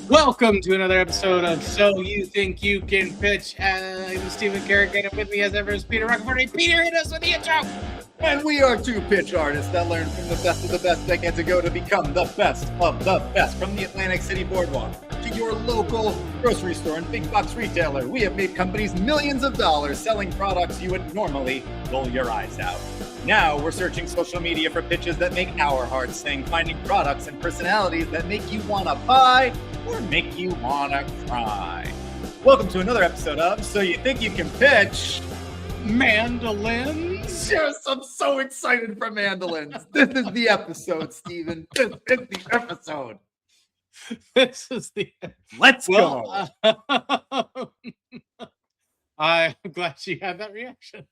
Welcome to another episode of So You Think You Can Pitch. I'm Stephen Carrigan, and with me as ever is Peter Rockford. Hey, Peter, hit us with the intro! And we are two pitch artists that learned from the best of the best decades ago to become the best of the best. From the Atlantic City Boardwalk to your local grocery store and big box retailer, we have made companies millions of dollars selling products you would normally roll your eyes out. Now we're searching social media for pitches that make our hearts sing, finding products and personalities that make you want to buy or make you want to cry. Welcome to another episode of So You Think You Can Pitch Mandolins. Yes, I'm so excited for Mandolins. This is the episode, Steven. This is the episode. This is the... Let's go. I'm glad you had that reaction.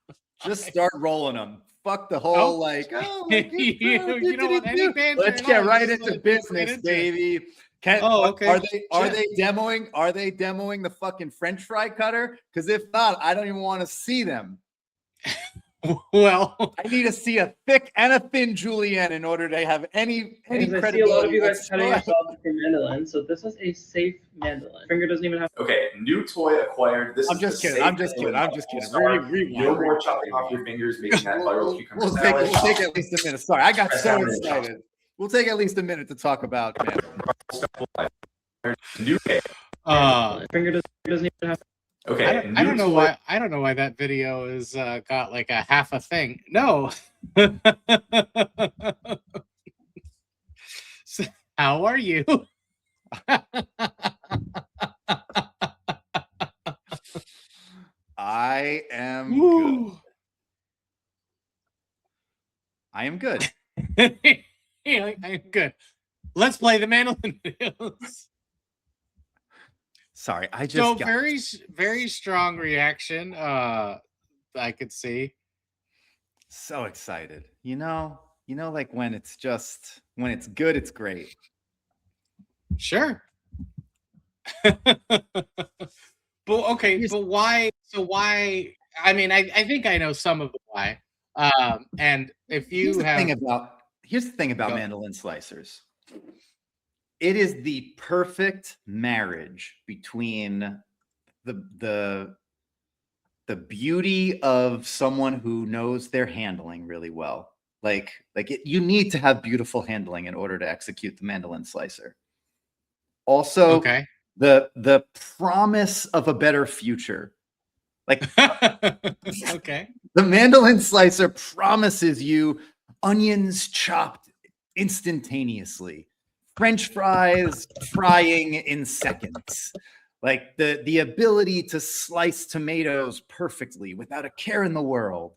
Just start rolling them. Fuck the whole you don't want any banter. Let's get right into business, baby. Okay. Are they demoing the fucking French fry cutter? Because if not, I don't even want to see them. Well, I need to see a thick and a thin julienne in order to have any credibility. I see a lot of you guys cutting yourself for mandolin, so this is a safe mandolin. Finger doesn't even have. Okay, new toy acquired. This I'm is just the kidding. safe I'm just kidding. mandolin. I'm just kidding. No more chopping off your fingers, making that viral cucumber We'll salad. take at least a minute. Sorry, I got Press so down and excited. We'll take at least a minute to talk about mandolin. New Finger doesn't even have. Okay, I don't know why. I don't know why that video is got like a half a thing. No. So, how are you? I am good. I am good. I'm good. Let's play the mandolin videos. Sorry, I just so very strong reaction. I could see. So excited. You know, like when it's good, it's great. Sure. But okay, but why? So why? I mean, I think I know some of the why. And if you here's the thing about Go. mandolin slicers. It is the perfect marriage between the beauty of someone who knows their handling really well. You need to have beautiful handling in order to execute the mandolin slicer. Also, okay. The promise of a better future. Okay. The mandolin slicer promises you onions chopped instantaneously. French fries frying in seconds. Like the ability to slice tomatoes perfectly without a care in the world.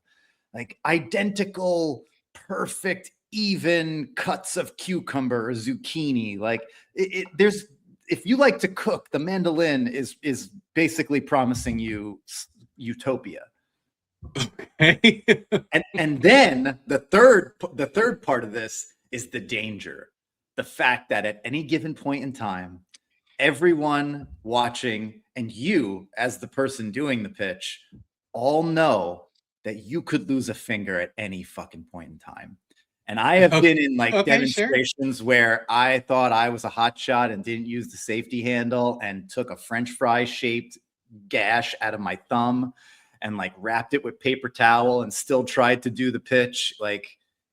Like identical, perfect, even cuts of cucumber or zucchini. Like if you like to cook, the mandolin is basically promising you utopia. Okay. and then the third part of this is the danger. The fact that at any given point in time, everyone watching and you as the person doing the pitch all know that you could lose a finger at any fucking point in time. And I have been in demonstrations where I thought I was a hot shot and didn't use the safety handle and took a French fry shaped gash out of my thumb and wrapped it with paper towel and still tried to do the pitch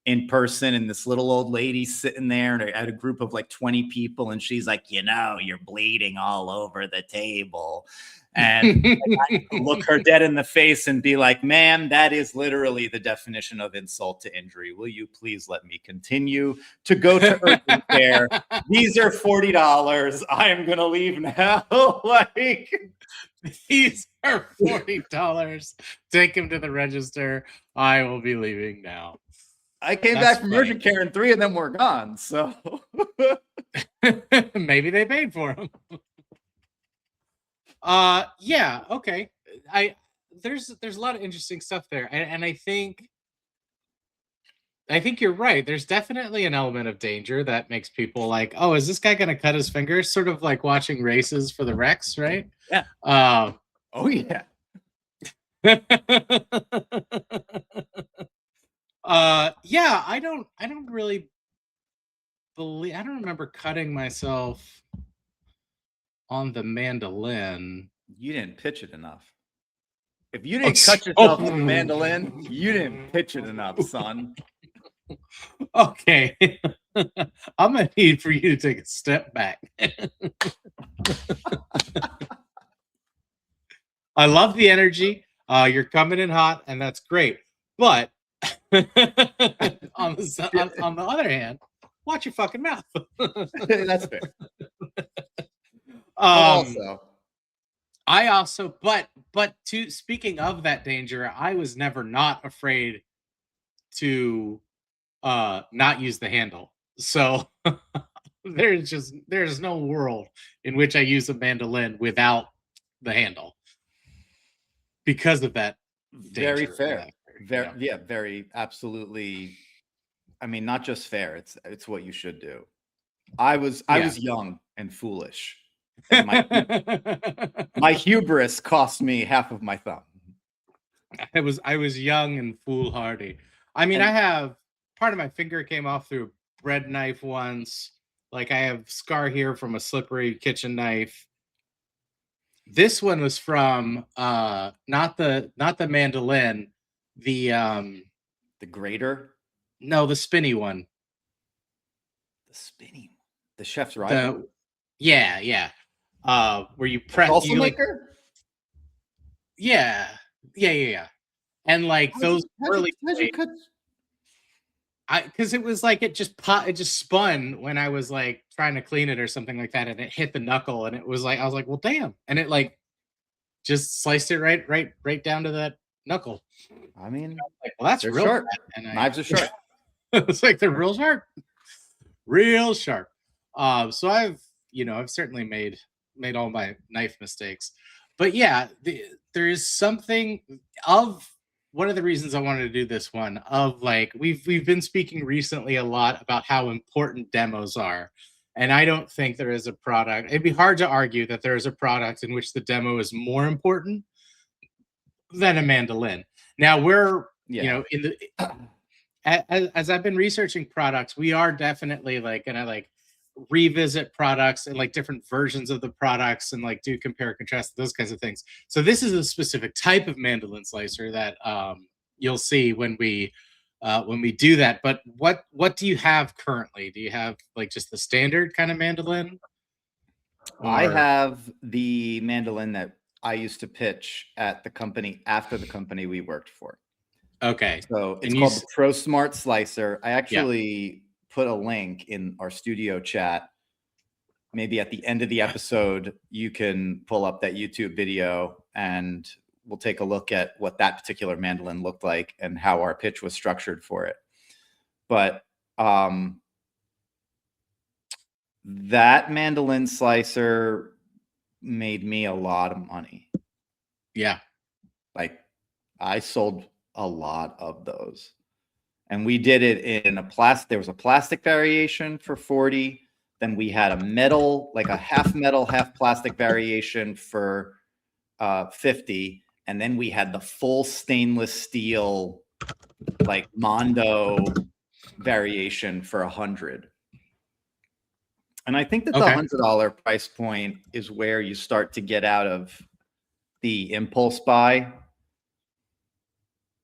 in person, and this little old lady sitting there at a group of 20 people, and she's like, you're bleeding all over the table. And I look her dead in the face and be like, ma'am, that is literally the definition of insult to injury. Will you please let me continue to go to urgent care? These are $40. I am going to leave now. These are $40. Take him to the register. I will be leaving now. I came back from urgent care and 3 of them were gone. So maybe they paid for them. Yeah, okay. There's a lot of interesting stuff there, and I think you're right. There's definitely an element of danger that makes people like, oh, is this guy gonna cut his fingers? Sort of like watching races for the Rex, right? Yeah. Oh yeah. Yeah, I don't really believe, I don't remember cutting myself on the mandolin. You didn't pitch it enough. If you Oh, didn't cut yourself with the mandolin, you didn't pitch it enough, son. Okay. I'm gonna need for you to take a step back. I love the energy. You're coming in hot, and that's great. But on the other hand, watch your fucking mouth. That's fair. Um, Also, I also, but to speaking of that danger, I was never not afraid to not use the handle. So there's no world in which I use a mandolin without the handle because of that very danger. fair. Very, Yeah. very absolutely. I mean, not just fair. It's what you should do. I was young and foolish. And my hubris cost me half of my thumb. I was young and foolhardy. I mean, And- I have part of my finger came off through a bread knife once. Like I have scar here from a slippery kitchen knife. This one was from not the mandolin, the The grater, no, the spinny one. the spinning, the chef's rival, Yeah. Where you the press salsa you like maker. yeah. And like those early because it was like it just spun when I was like trying to clean it or something like that, and it hit the knuckle, and it was like I was like, well, damn, and it like just sliced it right down to that knuckle. I mean, Like, well, that's they're real sharp. bad. And Knives are sharp. it's like they're real sharp. So I've certainly made all my knife mistakes, but yeah, there is something of one of the reasons I wanted to do this one of like we've been speaking recently a lot about how important demos are. And I don't think there is a product. It'd be hard to argue that there is a product in which the demo is more important than a mandolin. Now we're in the as I've been researching products, we are definitely like gonna like revisit products and like different versions of the products and like do compare and contrast those kinds of things. So this is a specific type of mandolin slicer that you'll see when we do that. But what do you have currently? Do you have like just the standard kind of mandolin? I have the mandolin that I used to pitch at the company after the company we worked for. Okay. So it's called the Pro Smart Slicer. I actually put a link in our studio chat. Maybe at the end of the episode, you can pull up that YouTube video and we'll take a look at what that particular mandolin looked like and how our pitch was structured for it. But that mandolin slicer made me a lot of money. Yeah. Like I sold a lot of those. And we did it in a plastic. There was a plastic variation for 40. Then we had a metal, like a half metal, half plastic variation for 50. And then we had the full stainless steel, like Mondo variation for 100. And I think that the $100 price point is where you start to get out of the impulse buy.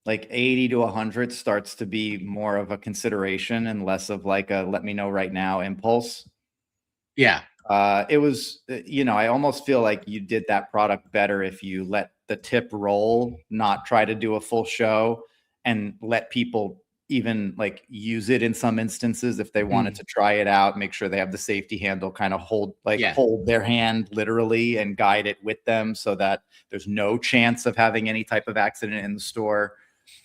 Like 80 to 100 starts to be more of a consideration and less of like a let me know right now impulse. Yeah. It was, I almost feel like you did that product better if you let the tip roll, not try to do a full show and let people even like use it in some instances if they wanted to try it out, make sure they have the safety handle, kind of hold their hand literally and guide it with them so that there's no chance of having any type of accident in the store.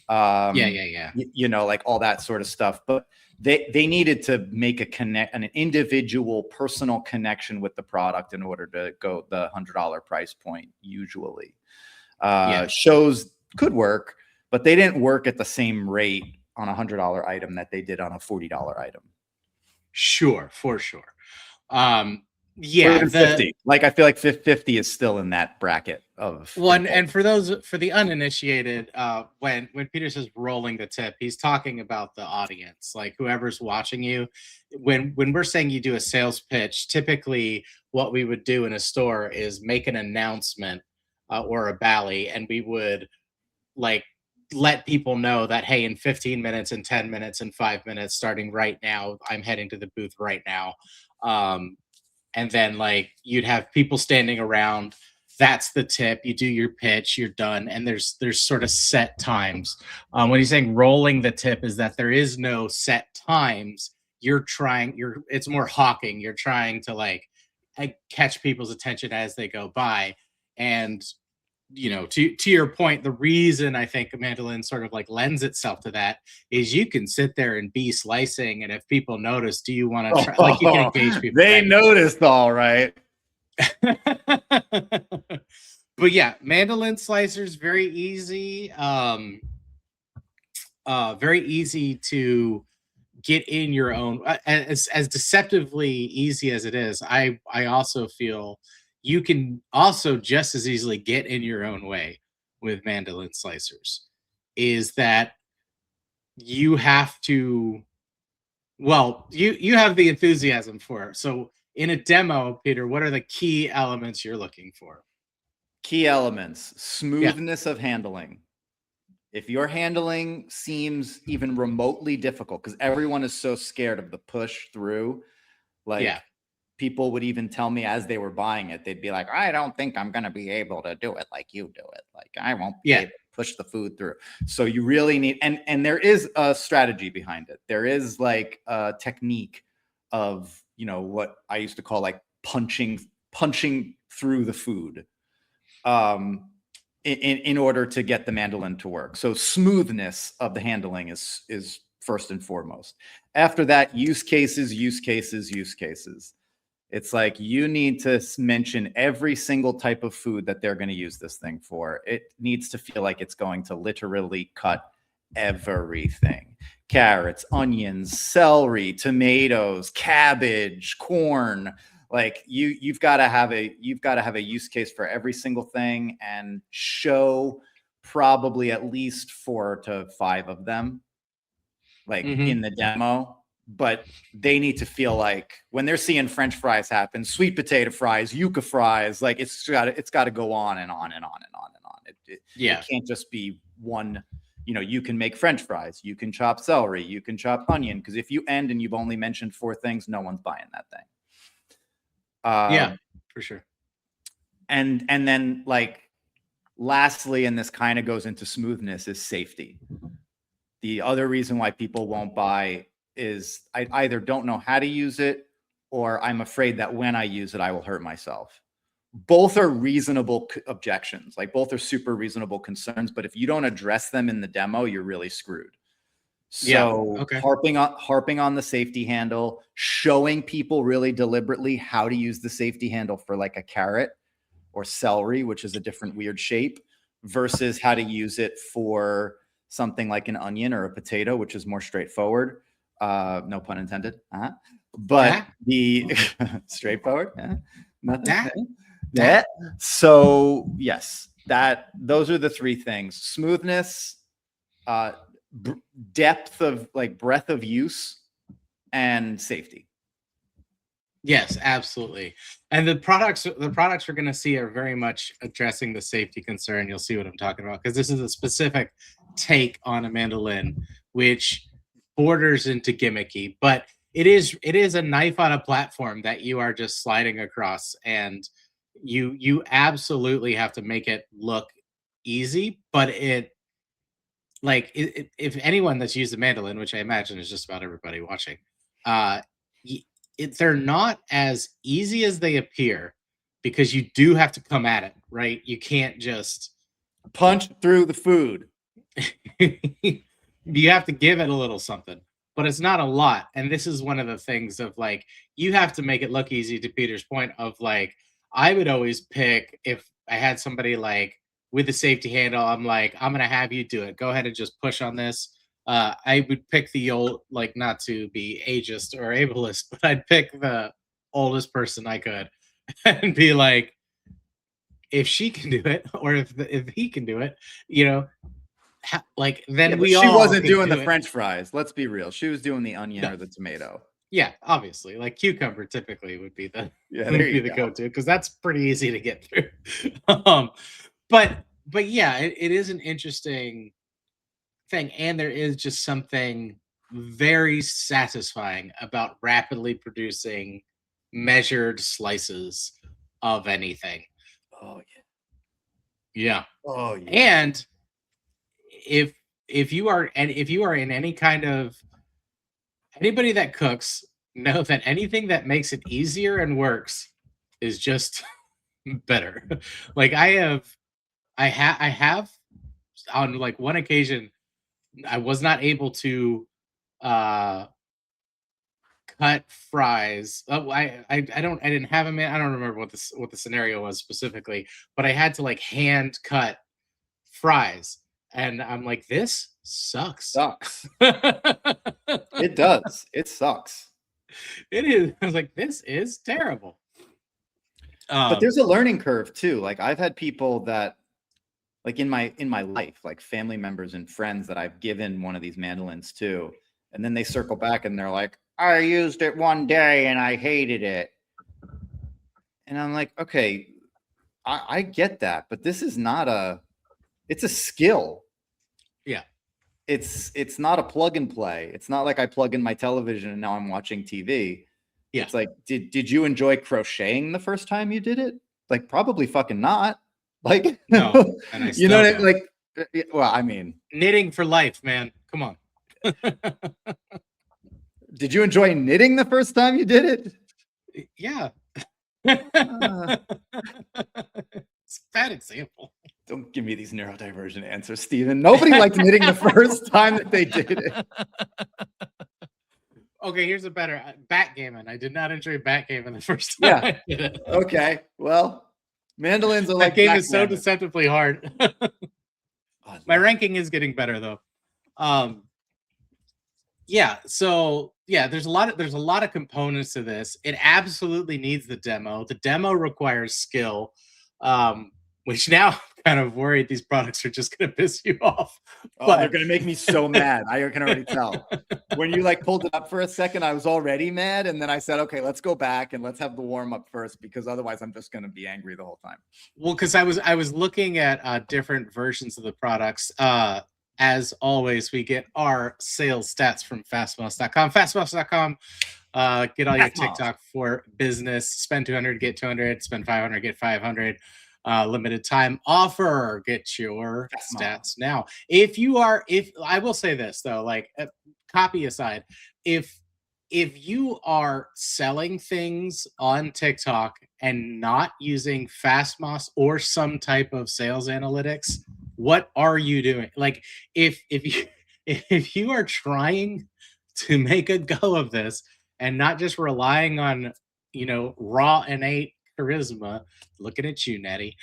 Like all that sort of stuff. But they needed to make an individual personal connection with the product in order to go the $100 price point. Usually shows could work, but they didn't work at the same rate on a $100 item that they did on a $40 item. Sure, for sure. Yeah, even 50. Like I feel like 50 is still in that bracket of one. And for the uninitiated, when Peter says rolling the tip, he's talking about the audience, like whoever's watching you. When we're saying you do a sales pitch, typically what we would do in a store is make an announcement or a bally, and we would like let people know that, hey, in 15 minutes, in 10 minutes, in 5 minutes, starting right now, I'm heading to the booth right now. And then like you'd have people standing around. That's the tip. You do your pitch, you're done, and there's sort of set times. When he's saying rolling the tip, is that there is no set times. It's more hawking. You're trying to like catch people's attention as they go by. And to your point, the reason I think a mandolin sort of like lends itself to that is you can sit there and be slicing, and if people notice, do you want to try? Like you can engage people. They noticed, all right. But yeah, mandolin slicers very easy. Very easy to get in your own. As deceptively easy as it is, I also feel you can also just as easily get in your own way with mandolin slicers. Is that you have to, well, you have the enthusiasm for it. So in a demo, Peter, what are the key elements you're looking for? Key elements: smoothness of handling. If your handling seems even remotely difficult, because everyone is so scared of the push through, like people would even tell me as they were buying it, they'd be like, I don't think I'm going to be able to do it like you do it. Like I won't be able to push the food through. So you really need, and there is a strategy behind it. There is like a technique of, what I used to call like punching through the food. In order to get the mandolin to work. So smoothness of the handling is first and foremost. After that, use cases. It's like you need to mention every single type of food that they're going to use this thing for. It needs to feel like it's going to literally cut everything. Carrots, onions, celery, tomatoes, cabbage, corn. Like you've got to have a use case for every single thing and show probably at least 4 to 5 of them in the demo. But they need to feel like when they're seeing French fries happen, sweet potato fries, yuca fries, like it's got to go on and on and on and on and on. It can't just be one. You can make French fries, you can chop celery, you can chop onion, because if you end and you've only mentioned 4 things, no one's buying that thing. For sure. And then like lastly, and this kind of goes into smoothness, is safety. The other reason why people won't buy is I either don't know how to use it, or I'm afraid that when I use it, I will hurt myself. Both are reasonable objections. Like both are super reasonable concerns, but if you don't address them in the demo, you're really screwed. So harping on the safety handle, showing people really deliberately how to use the safety handle for like a carrot or celery, which is a different weird shape, versus how to use it for something like an onion or a potato, which is more straightforward. No pun intended. But the straightforward. That. So yes, those are the 3 things: smoothness, depth of like breadth of use, and safety. Yes, absolutely. And the products we're going to see are very much addressing the safety concern. You'll see what I'm talking about, because this is a specific take on a mandolin, which borders into gimmicky, but it is a knife on a platform that you are just sliding across, and you absolutely have to make it look easy. But if anyone that's used a mandolin, which I imagine is just about everybody watching, they're not as easy as they appear, because you do have to come at it, right? You can't just punch through the food. You have to give it a little something, but it's not a lot. And this is one of the things of like, you have to make it look easy, to Peter's point of like, I would always pick, if I had somebody like with the safety handle, I'm like, I'm going to have you do it. Go ahead and just push on this. I would pick the old, like, not to be ageist or ableist, but I'd pick the oldest person I could and be like, if she can do it, or if he can do it, you know, like then Yeah, but we she all wasn't can doing do the it. French fries. Let's be real. She was doing the onion No. or the tomato. Yeah, obviously, like cucumber typically would be the Yeah, would there be you the go. go-to because that's pretty easy to get through. um, but yeah, it is an interesting thing, and there is just something very satisfying about rapidly producing measured slices of anything. Oh yeah. Yeah. Oh yeah. And if you are in any kind of anybody that cooks, know that anything that makes it easier and works is just better. Like I have on like one occasion I was not able to uh cut fries. Oh, I didn't have them. I don't remember what the scenario was specifically, but I had to like hand cut fries, and I'm like, this sucks. Sucks. It It does. It sucks. is. I was like, this is terrible. But there's a learning curve too. Like I've had people that, like in my life, like family members and friends that I've given one of these mandolins to, and then they circle back and they're like, I used it one day and I hated it. And I'm like, okay, I get that, but this is not it's a skill. Yeah. It's not a plug and play. It's not like I plug in my television and now I'm watching TV. Yeah. It's like, did you enjoy crocheting the first time you did it? Like, probably fucking not. Like, No, and I you know what I still mean? Like, well, I mean, knitting for life, man. Come on. did you enjoy knitting the first time you did it? Yeah. Uh, It's a bad example. Don't give me these neurodivergent answers, Steven. Nobody liked knitting the first time that they did it. Okay, here's a better backgammon. I did not enjoy backgammon the first time Yeah. I did it. Okay, well, mandolins are That like game is so backgammon. deceptively hard. Oh, My ranking is getting better though. Yeah, so yeah, there's a lot of components to this. It absolutely needs the demo. The demo requires skill, which now I'm kind of worried these products are just going to piss you off. Oh, they're gonna make me so mad. I can already tell. When you like pulled it up for a second, I was already mad, and then I said, "Okay, let's go back and let's have the warm up first, because otherwise, I'm just gonna be angry the whole time." Well, because I was looking at different versions of the products. As always, we get our sales stats from fastmouse.com. Fastmouse.com. Get all your TikTok for business. Spend 200, get 200. Spend 500, get 500. Limited time offer. Get your stats now. If I will say this though, like copy aside, if you are selling things on TikTok and not using Fastmouse or some type of sales analytics, what are you doing? Like if you if you are trying to make a go of this and not just relying on, you know, raw innate charisma, looking at you, Nettie,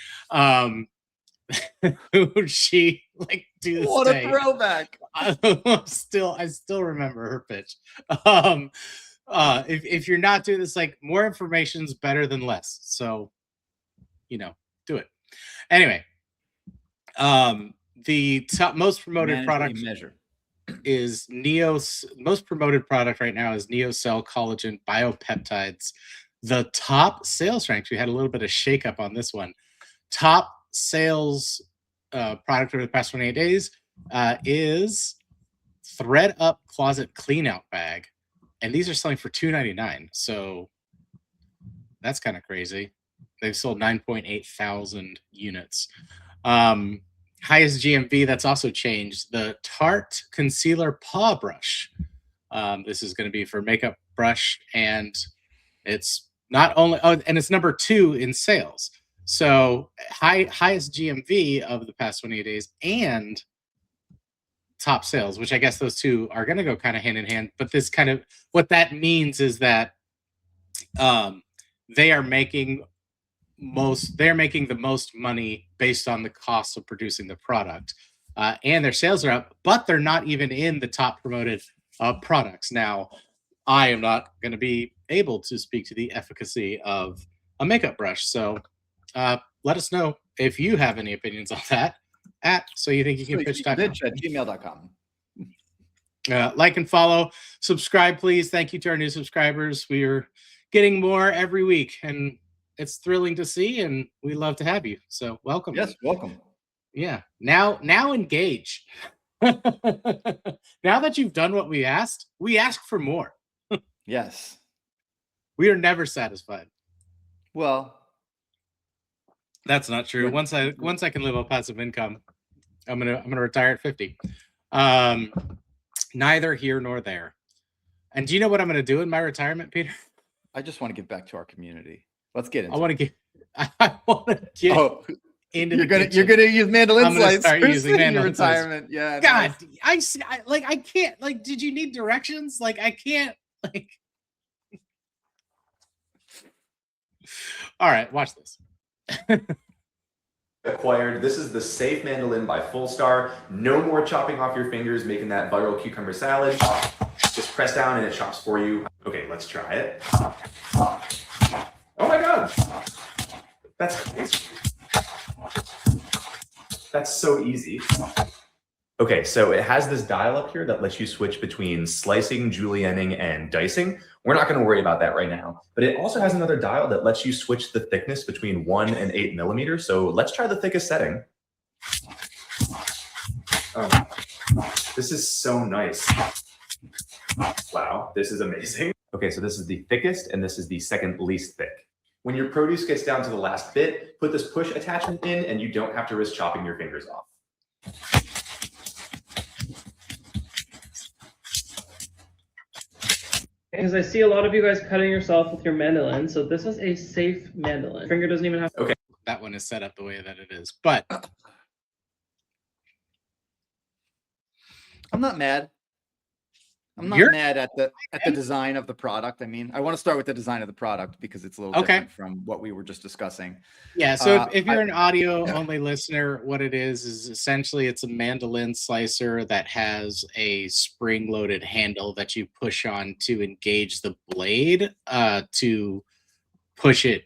who she like to this What day, a throwback! I still remember her pitch. If you're not doing this, like, more information's better than less. So, you know, do it. Anyway, the top most promoted Manage what product you measure. is most promoted product right now is NeoCell Collagen Biopeptides. The top sales ranks, we had a little bit of shakeup on this one. Top sales product over the past 28 days is Thread Up Closet Cleanout Bag. And these are selling for $2.99. So that's kind of crazy. They've sold 9.8 thousand units. Highest GMV, that's also changed. The Tarte Concealer Paw Brush. This is going to be for makeup brush, and it's not only, and it's number 2 in sales. So highest GMV of the past 28 days and top sales, which I guess those two are going to go kind of hand in hand. But this kind of, what that means is that they're making the most money based on the cost of producing the product, and their sales are up, but they're not even in the top promoted products. Now, I am not going to be able to speak to the efficacy of a makeup brush. So let us know if you have any opinions on that at so you think you can pitch.com. Bitch at gmail.com. Like and follow, subscribe, please. Thank you to our new subscribers. We are getting more every week, and it's thrilling to see, and we love to have you. So welcome. Yes, welcome. Yeah. Now engage. Now that you've done what we ask for more. Yes. We are never satisfied. Well, that's not true. Once I can live on passive income, I'm gonna retire at 50. Neither here nor there. And do you know what I'm gonna do in my retirement, Peter? I just want to give back to our community. Let's get into I want to get into you're gonna use mandolin I'm gonna slice start using in your mandolin slice. retirement. Yeah. God, nice. I can't, like, did you need directions? Like, I can't, like. All right, watch this. Acquired. This is the Safe Mandolin by Full Star. No more chopping off your fingers, making that viral cucumber salad. Just press down and it chops for you. Okay, let's try it. Oh my God. That's so easy. Okay, so it has this dial up here that lets you switch between slicing, julienning, and dicing. We're not going to worry about that right now, but it also has another dial that lets you switch the thickness between 1 and 8 millimeters. So let's try the thickest setting. Oh, this is so nice. Wow, this is amazing. Okay, so this is the thickest and this is the second least thick. When your produce gets down to the last bit, put this push attachment in and you don't have to risk chopping your fingers off. Because I see a lot of you guys cutting yourself with your mandolin, so this is a safe mandolin. Finger doesn't even have. Okay. That one is set up the way that it is, but I'm not mad. I'm not mad at the design of the product. I mean, I want to start with the design of the product because it's a little different from what we were just discussing. Yeah. So if you're an audio only listener, what it is essentially it's a mandolin slicer that has a spring loaded handle that you push on to engage the blade to push it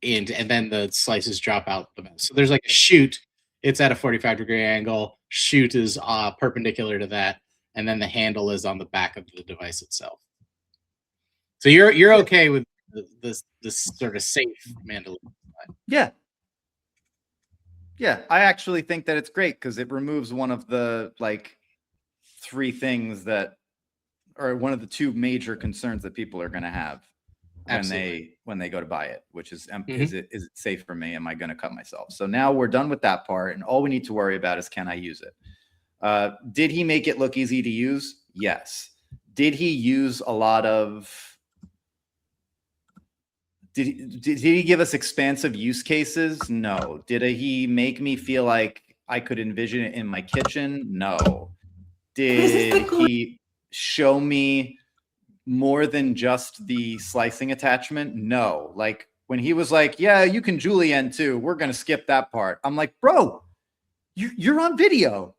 in, and then the slices drop out the mouth. So there's like a chute. It's at a 45-degree angle. Chute is perpendicular to that. And then the handle is on the back of the device itself. So you're okay with this sort of safe mandolin? Yeah. Yeah, I actually think that it's great because it removes one of the like 3 things that are one of the 2 major concerns that people are going to have when they go to buy it, which is is it safe for me? Am I going to cut myself? So now we're done with that part, and all we need to worry about is can I use it? Did he make it look easy to use? Yes. Did he use a lot of? Did he give us expansive use cases? No. Did he make me feel like I could envision it in my kitchen? No. Did he show me more than just the slicing attachment? No. Like when he was like, "Yeah, you can julienne too. We're gonna skip that part." I'm like, "Bro, you're on video.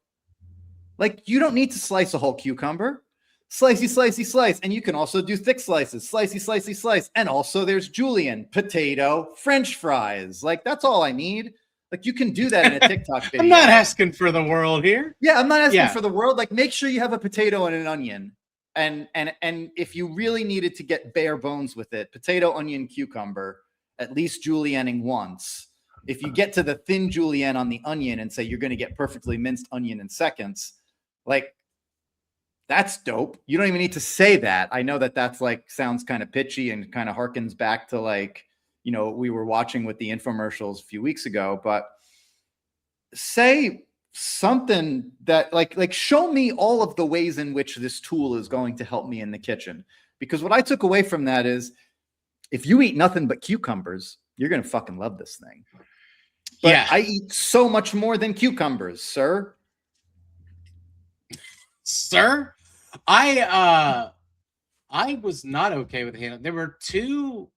Like, you don't need to slice a whole cucumber. Slicey, slicey, slice. And you can also do thick slices. Slicey, slicey, slice. And also there's julienne, potato, French fries. Like, that's all I need. Like, you can do that in a TikTok video. I'm not asking for the world here. Yeah, I'm not asking for the world. Like, make sure you have a potato and an onion. And if you really needed to get bare bones with it, potato, onion, cucumber, at least julienning once. If you get to the thin julienne on the onion and say you're going to get perfectly minced onion in seconds, like, that's dope. You don't even need to say that. I know that that's like sounds kind of pitchy and kind of harkens back to like, you know, we were watching with the infomercials a few weeks ago, but say something that like show me all of the ways in which this tool is going to help me in the kitchen. Because what I took away from that is if you eat nothing but cucumbers, you're going to fucking love this thing. But yeah, I eat so much more than cucumbers, sir. Sir, I was not okay with the handle. There were 2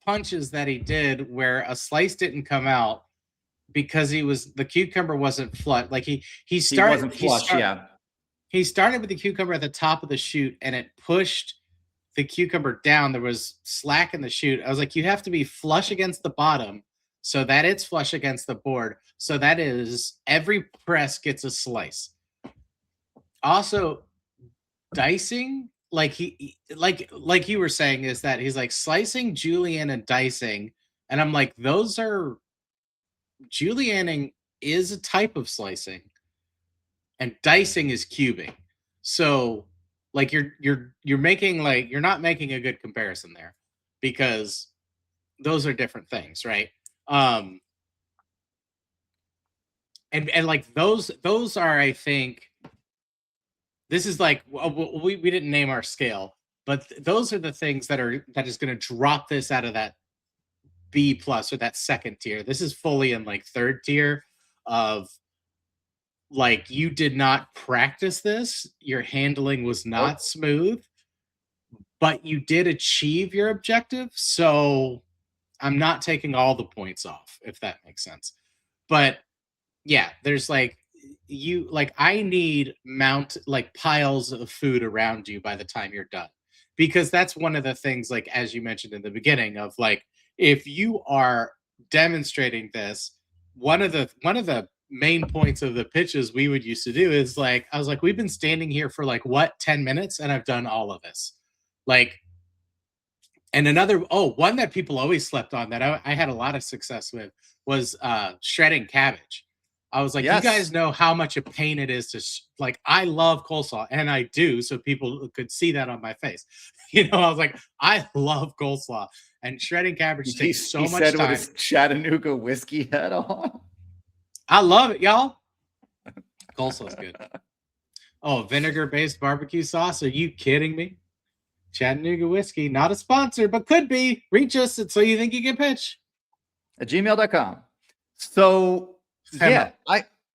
punches that he did where a slice didn't come out because the cucumber wasn't flush. Like he started wasn't flush, He started with the cucumber at the top of the chute and it pushed the cucumber down, there was slack in the chute. I was like, you have to be flush against the bottom so that it's flush against the board. So that is every press gets a slice. Also, dicing, like like you were saying, is that he's like slicing, julienne, and dicing, and I'm like, those are julienning is a type of slicing, and dicing is cubing. So like you're making like you're not making a good comparison there because those are different things, right? And like those are, I think, this is like we didn't name our scale, but those are the things that is going to drop this out of that B plus or that second tier. This is fully in like third tier of like, you did not practice this, your handling was not smooth, but you did achieve your objective. So I'm not taking all the points off, if that makes sense. But yeah, there's like, you like, I need like piles of food around you by the time you're done, because that's one of the things, like as you mentioned in the beginning, of like, if you are demonstrating this, one of the main points of the pitches we would used to do is like, I was like, we've been standing here for like what, 10 minutes and I've done all of this. Like, and another, one that people always slept on that I had a lot of success with was shredding cabbage. I was like, Yes. you guys know how much a pain it is to like, I love coleslaw, and I do, so people could see that on my face. You know, I was like, I love coleslaw, and shredding cabbage takes so much time. With his Chattanooga whiskey hat on. I love it, y'all. Coleslaw's good. Oh, vinegar-based barbecue sauce? Are you kidding me? Chattanooga whiskey, not a sponsor, but could be. Reach us at So You Think You Can Pitch at gmail.com. So yeah,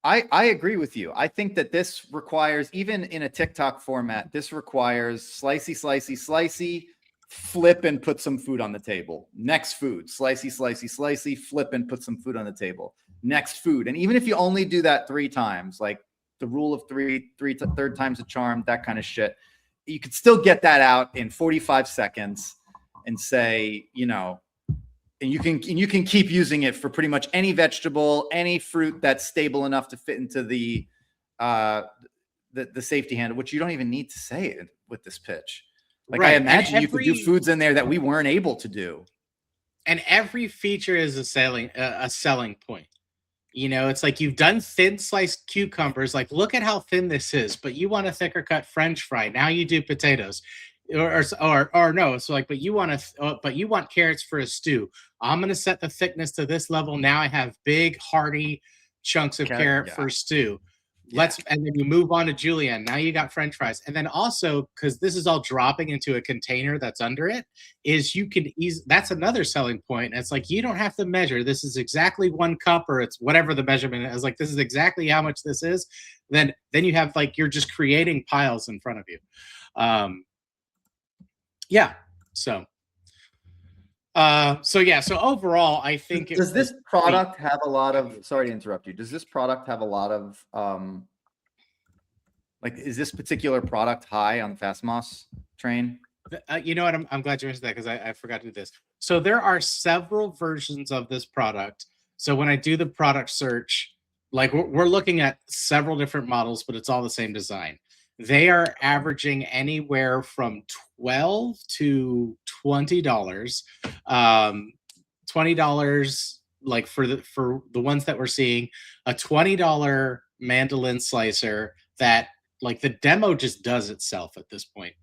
I agree with you. I think that this requires, even in a TikTok format, this requires slicey, flip and put some food on the table. Next food, slicey, flip and put some food on the table. Next food. And even if you only do that 3 times, like the rule of third time's a charm, that kind of shit, you could still get that out in 45 seconds and say, you know, and you can keep using it for pretty much any vegetable, any fruit that's stable enough to fit into the safety handle, which you don't even need to say it with this pitch. Like, right. I imagine you could do foods in there that we weren't able to do. And every feature is a selling point. You know, it's like, you've done thin sliced cucumbers. Like, look at how thin this is, but you want a thicker cut French fry. Now you do potatoes. Or no, so like, but you want carrots for a stew. I'm going to set the thickness to this level. Now I have big hearty chunks of carrot for stew. And then you move on to julienne. Now you got French fries. And then also, because this is all dropping into a container that's under it, is you can that's another selling point. It's like, you don't have to measure. This is exactly 1 cup, or it's whatever the measurement is. Like, this is exactly how much this is. Then you have, like, you're just creating piles in front of you. Yeah. So overall, I think does this product have a lot of, sorry to interrupt you. Does this product have a lot of, like, is this particular product high on the Fast Moss train? You know what? I'm glad you mentioned that, because I forgot to do this. So there are several versions of this product. So when I do the product search, like, we're looking at several different models, but it's all the same design. They are averaging anywhere from $12 to $20. $20, like, for the ones that we're seeing, a $20 mandolin slicer that, like, the demo just does itself at this point.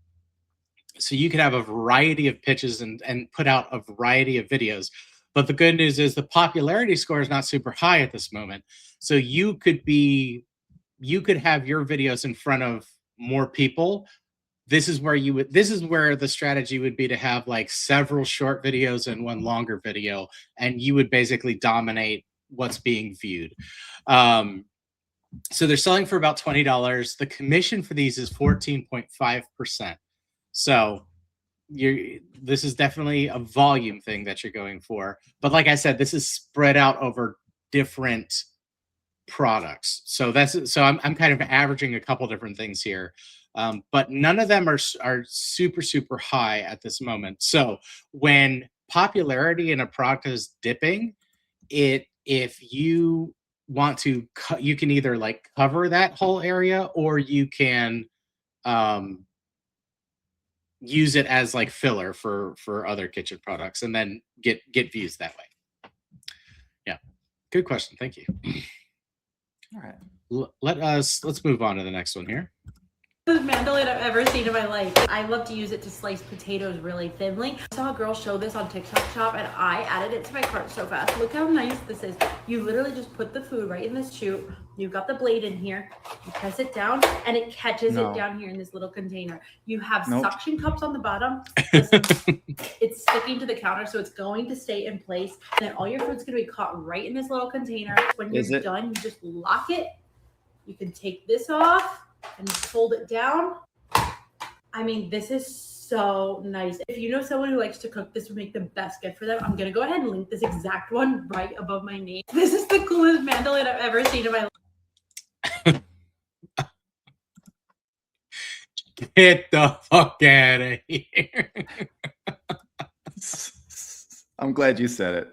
So you could have a variety of pitches and put out a variety of videos. But the good news is the popularity score is not super high at this moment. So you could have your videos in front of more people. This is where the strategy would be to have, like, several short videos and 1 longer video, and you would basically dominate what's being viewed. So they're selling for about $20. The commission for these is 14.5%. So this is definitely a volume thing that you're going for. But like I said, this is spread out over different products. So I'm kind of averaging a couple different things here. but none of them are super super high at this moment. So when popularity in a product is dipping, if you want to you can either like cover that whole area, or you can um use it as like filler for other kitchen products and then get views that way. Yeah, good question, thank you. All right. Let's move on to the next one here. The mandolin I've ever seen in my life. I love to use it to slice potatoes really thinly. I saw a girl show this on TikTok Shop and I added it to my cart so fast. Look how nice this is. You literally just put the food right in this chute. You've got the blade in here. You press it down and it catches it down here in this little container. You have suction cups on the bottom. It's sticking to the counter, so it's going to stay in place. And then all your food's going to be caught right in this little container. When you're done, you just lock it. You can take this off and fold it down. I mean, this is so nice. If you know someone who likes to cook, this would make the best gift for them. I'm gonna go ahead and link this exact one right above my name. This is the coolest mandolin I've ever seen in my life. Get the fuck out of here. I'm glad you said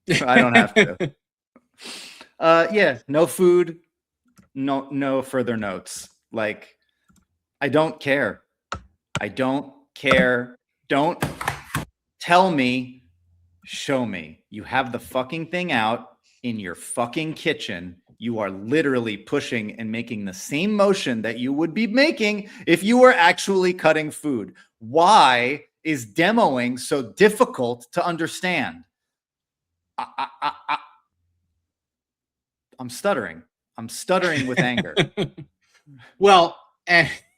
it. I don't have to. Yeah, no food, no further notes. Like, I don't care. I don't care. Don't tell me, show me. You have the fucking thing out in your fucking kitchen. You are literally pushing and making the same motion that you would be making if you were actually cutting food. Why is demoing so difficult to understand? I'm stuttering. I'm stuttering with anger. Well,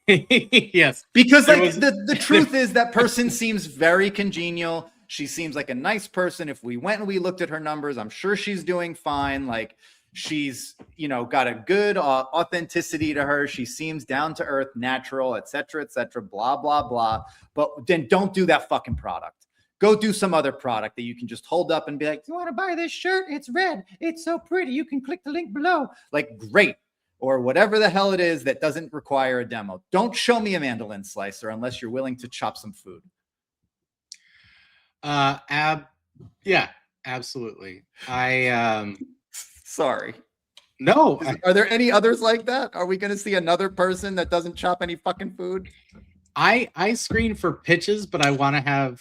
yes, because like the truth is that person seems very congenial. She seems like a nice person. If we went and we looked at her numbers, I'm sure she's doing fine. Like, she's, got a good authenticity to her. She seems down to earth, natural, etc., blah, blah, blah. But then don't do that fucking product. Go do some other product that you can just hold up and be like, you want to buy this shirt? It's red. It's so pretty. You can click the link below. Like, great. Or whatever the hell it is that doesn't require a demo. Don't show me a mandolin slicer unless you're willing to chop some food. Yeah, absolutely. Sorry. No. Are there any others like that? Are we going to see another person that doesn't chop any fucking food? I screen for pitches, but I want to have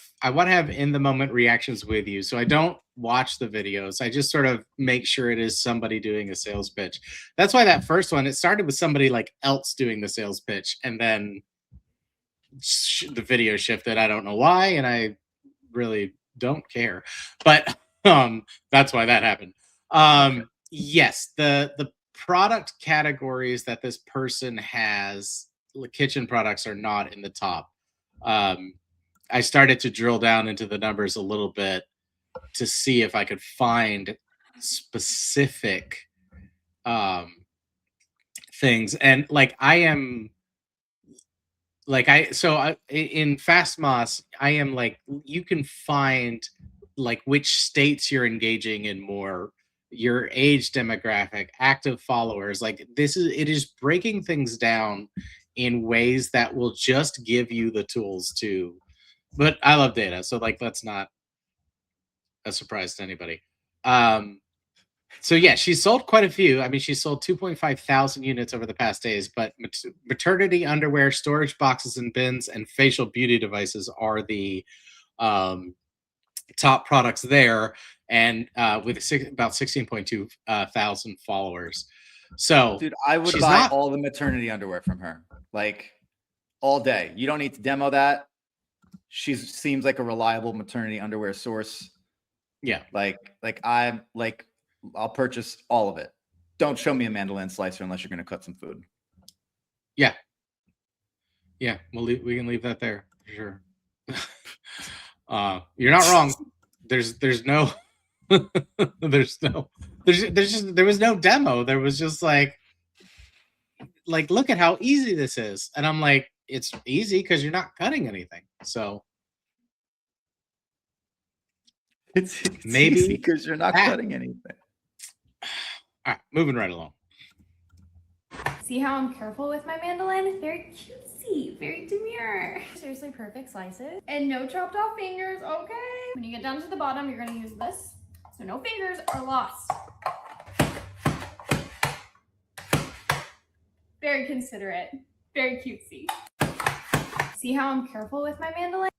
in the moment reactions with you. So I don't watch the videos. I just sort of make sure it is somebody doing a sales pitch. That's why that first one, it started with somebody like else doing the sales pitch, and then the video shifted. I don't know why, and I really don't care. But that's why that happened. Yes, the product categories that this person has, kitchen products, are not in the top. I started to drill down into the numbers a little bit to see if I could find specific things. And like in FastMoss, I am like, you can find like which states you're engaging in more, your age demographic, active followers. Like it is breaking things down in ways that will just give you the tools to, but I love data. So like, that's not a surprise to anybody. So yeah, she sold quite a few. I mean, she sold 2.5 thousand units over the past days, but maternity underwear, storage boxes and bins, and facial beauty devices are the top products there, and with about 16.2 thousand followers. So dude, I would buy all the maternity underwear from her, like, all day. You don't need to demo that. She seems like a reliable maternity underwear source. Yeah. I'll purchase all of it. Don't show me a mandolin slicer unless you're going to cook some food. Yeah. Yeah. We can leave that there for sure. You're not wrong. There was no demo. There was just like, look at how easy this is. And I'm like, it's easy because you're not cutting anything. So it's maybe because you're not cutting anything. All right, moving right along. See how I'm careful with my mandolin? Very cutesy. cutesy, very demure. Seriously, perfect slices. And no chopped off fingers, okay? When you get down to the bottom, you're gonna use this. So no fingers are lost. Very considerate, very cutesy. See how I'm careful with my mandolin?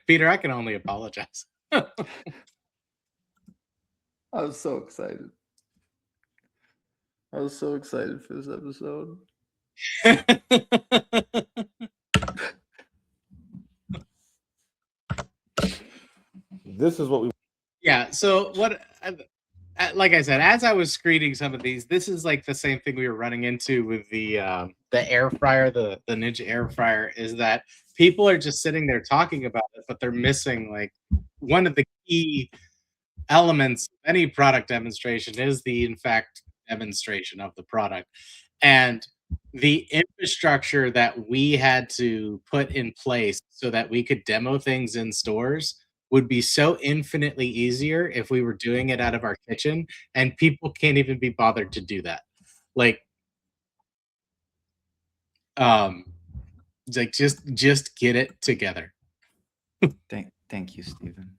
Peter, I can only apologize. I was so excited. I was so excited for this episode. This is what we. Yeah. So what? Like I said, as I was screening some of these, this is like the same thing we were running into with the air fryer, the Ninja air fryer, is that people are just sitting there talking about it, but they're missing like one of the key elements of any product demonstration is the in fact demonstration of the product. And the infrastructure that we had to put in place so that we could demo things in stores would be so infinitely easier if we were doing it out of our kitchen, and people can't even be bothered to do that. Like like just get it together. Thank you, Stephen.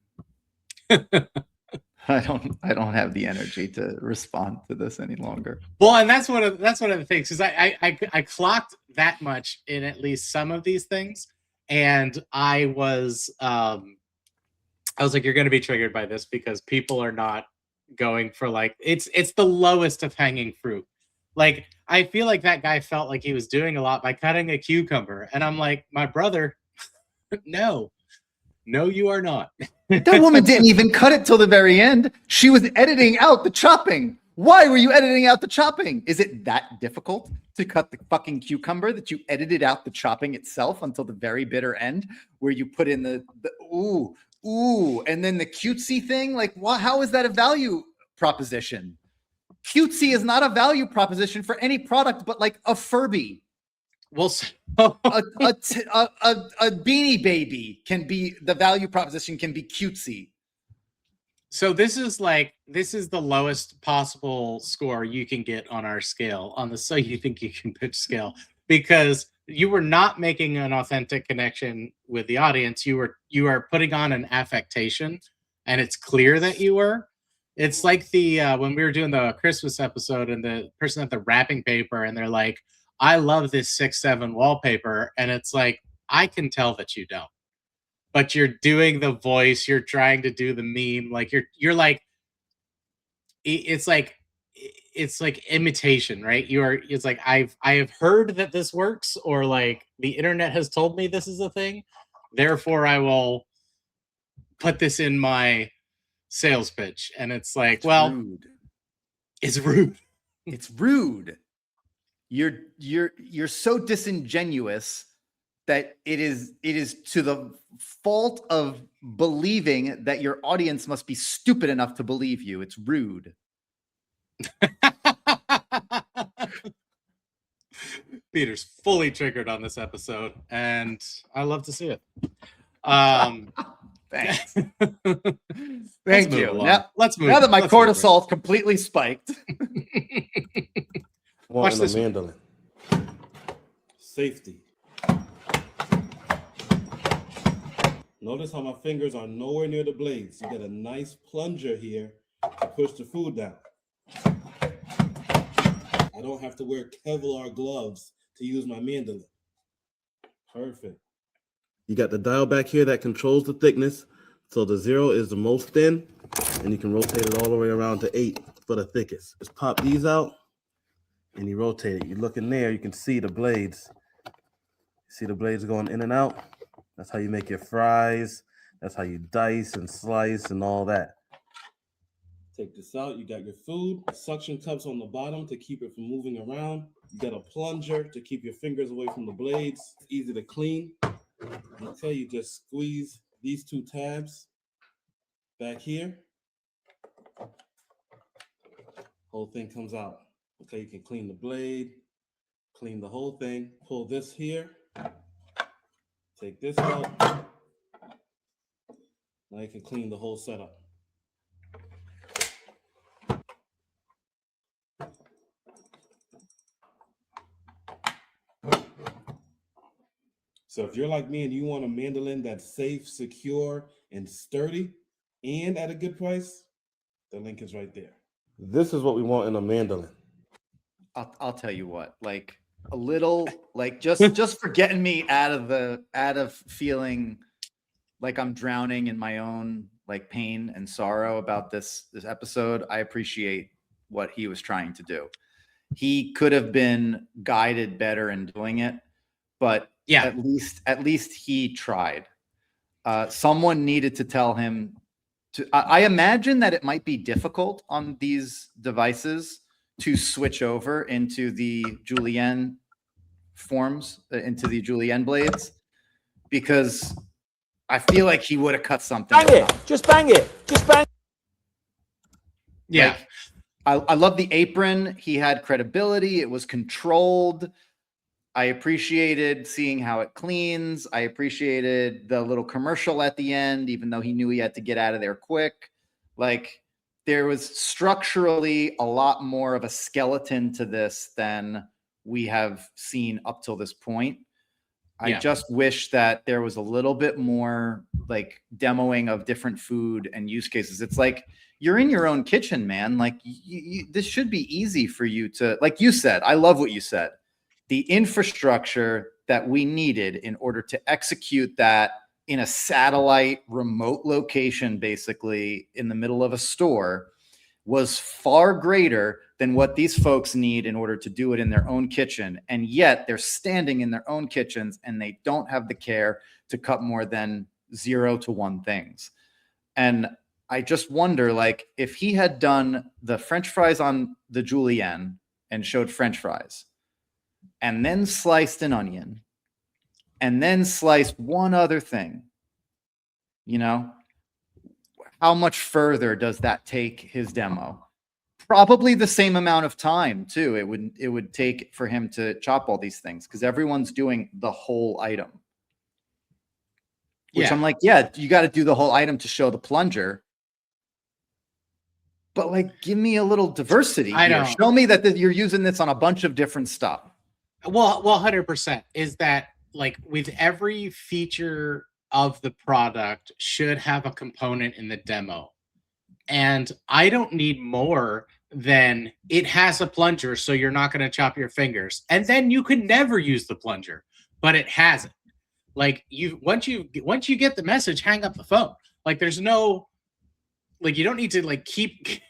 I don't have the energy to respond to this any longer. Well, and that's one of the things, because I clocked that much in at least some of these things, and I was like, you're going to be triggered by this because people are not going for like it's the lowest of hanging fruit. Like I feel like that guy felt like he was doing a lot by cutting a cucumber, and I'm like, my brother, no, you are not. That woman didn't even cut it till the very end. She was editing out the chopping. Why were you editing out the chopping? Is it that difficult to cut the fucking cucumber that you edited out the chopping itself until the very bitter end, where you put in the ooh, and then the cutesy thing? Like, how is that a value proposition? Cutesy is not a value proposition for any product, but like a Furby. Well, a Beanie Baby can be, the value proposition can be cutesy. So this is the lowest possible score you can get on our scale, on the So You Think You Can Pitch scale, because you were not making an authentic connection with the audience. You are putting on an affectation, and it's clear that you were. It's like the when we were doing the Christmas episode, and the person at the wrapping paper, and they're like, I love this 6-7 wallpaper, and it's like, I can tell that you don't. But you're doing the voice, you're trying to do the meme, like you're like, it's like imitation, right? It's like I have heard that this works, or like the internet has told me this is a thing, therefore I will put this in my sales pitch. And it's like, Rude. It's rude. It's rude. You're so disingenuous that it is to the fault of believing that your audience must be stupid enough to believe you. It's rude. Peter's fully triggered on this episode, and I love to see it. Thanks. Thank you. Let's move. Now that my cortisol's completely spiked. Watch this mandolin. Safety. Notice how my fingers are nowhere near the blades. You get a nice plunger here to push the food down. I don't have to wear Kevlar gloves to use my mandolin. Perfect. You got the dial back here that controls the thickness. So the 0 is the most thin, and you can rotate it all the way around to 8 for the thickest. Just pop these out, and you rotate it. You look in there, you can see the blades. See the blades going in and out? That's how you make your fries. That's how you dice and slice and all that. Take this out. You got your food. Suction cups on the bottom to keep it from moving around. You got a plunger to keep your fingers away from the blades. It's easy to clean. Okay, you just squeeze these two tabs back here. Whole thing comes out. Okay, you can clean the blade, clean the whole thing. Pull this here. Take this out. Now you can clean the whole setup. So if you're like me and you want a mandolin that's safe, secure, and sturdy, and at a good price, the link is right there. This is what we want in a mandolin. I'll tell you what, like a little, like just for getting me out of feeling like I'm drowning in my own like pain and sorrow about this episode. I appreciate what he was trying to do. He could have been guided better in doing it, but Yeah. at least he tried. Someone needed to tell him to. I imagine that it might be difficult on these devices to switch over into the julienne forms, into the julienne blades, because I feel like he would have cut something. Bang it! Just bang it! Just bang. Yeah. Like, I love the apron. He had credibility. It was controlled. I appreciated seeing how it cleans. I appreciated the little commercial at the end, even though he knew he had to get out of there quick. Like, there was structurally a lot more of a skeleton to this than we have seen up till this point. I just wish that there was a little bit more like demoing of different food and use cases. It's like, you're in your own kitchen, man. Like this should be easy for you to, like you said, I love what you said. The infrastructure that we needed in order to execute that in a satellite remote location, basically in the middle of a store, was far greater than what these folks need in order to do it in their own kitchen. And yet they're standing in their own kitchens and they don't have the care to cut more than 0 to 1 things. And I just wonder, like, if he had done the French fries on the julienne and showed French fries and then sliced an onion and then sliced one other thing, you know, how much further does that take his demo? Probably the same amount of time too. It would take for him to chop all these things because everyone's doing the whole item. Which I'm like, yeah, you got to do the whole item to show the plunger. But like, give me a little diversity here. Show me that you're using this on a bunch of different stuff. Well, 100% is that like with every feature of the product should have a component in the demo. And I don't need more than it has a plunger, so you're not going to chop your fingers. And then you could never use the plunger, but it has it. Like once you get the message, hang up the phone. Like there's no, like you don't need to like keep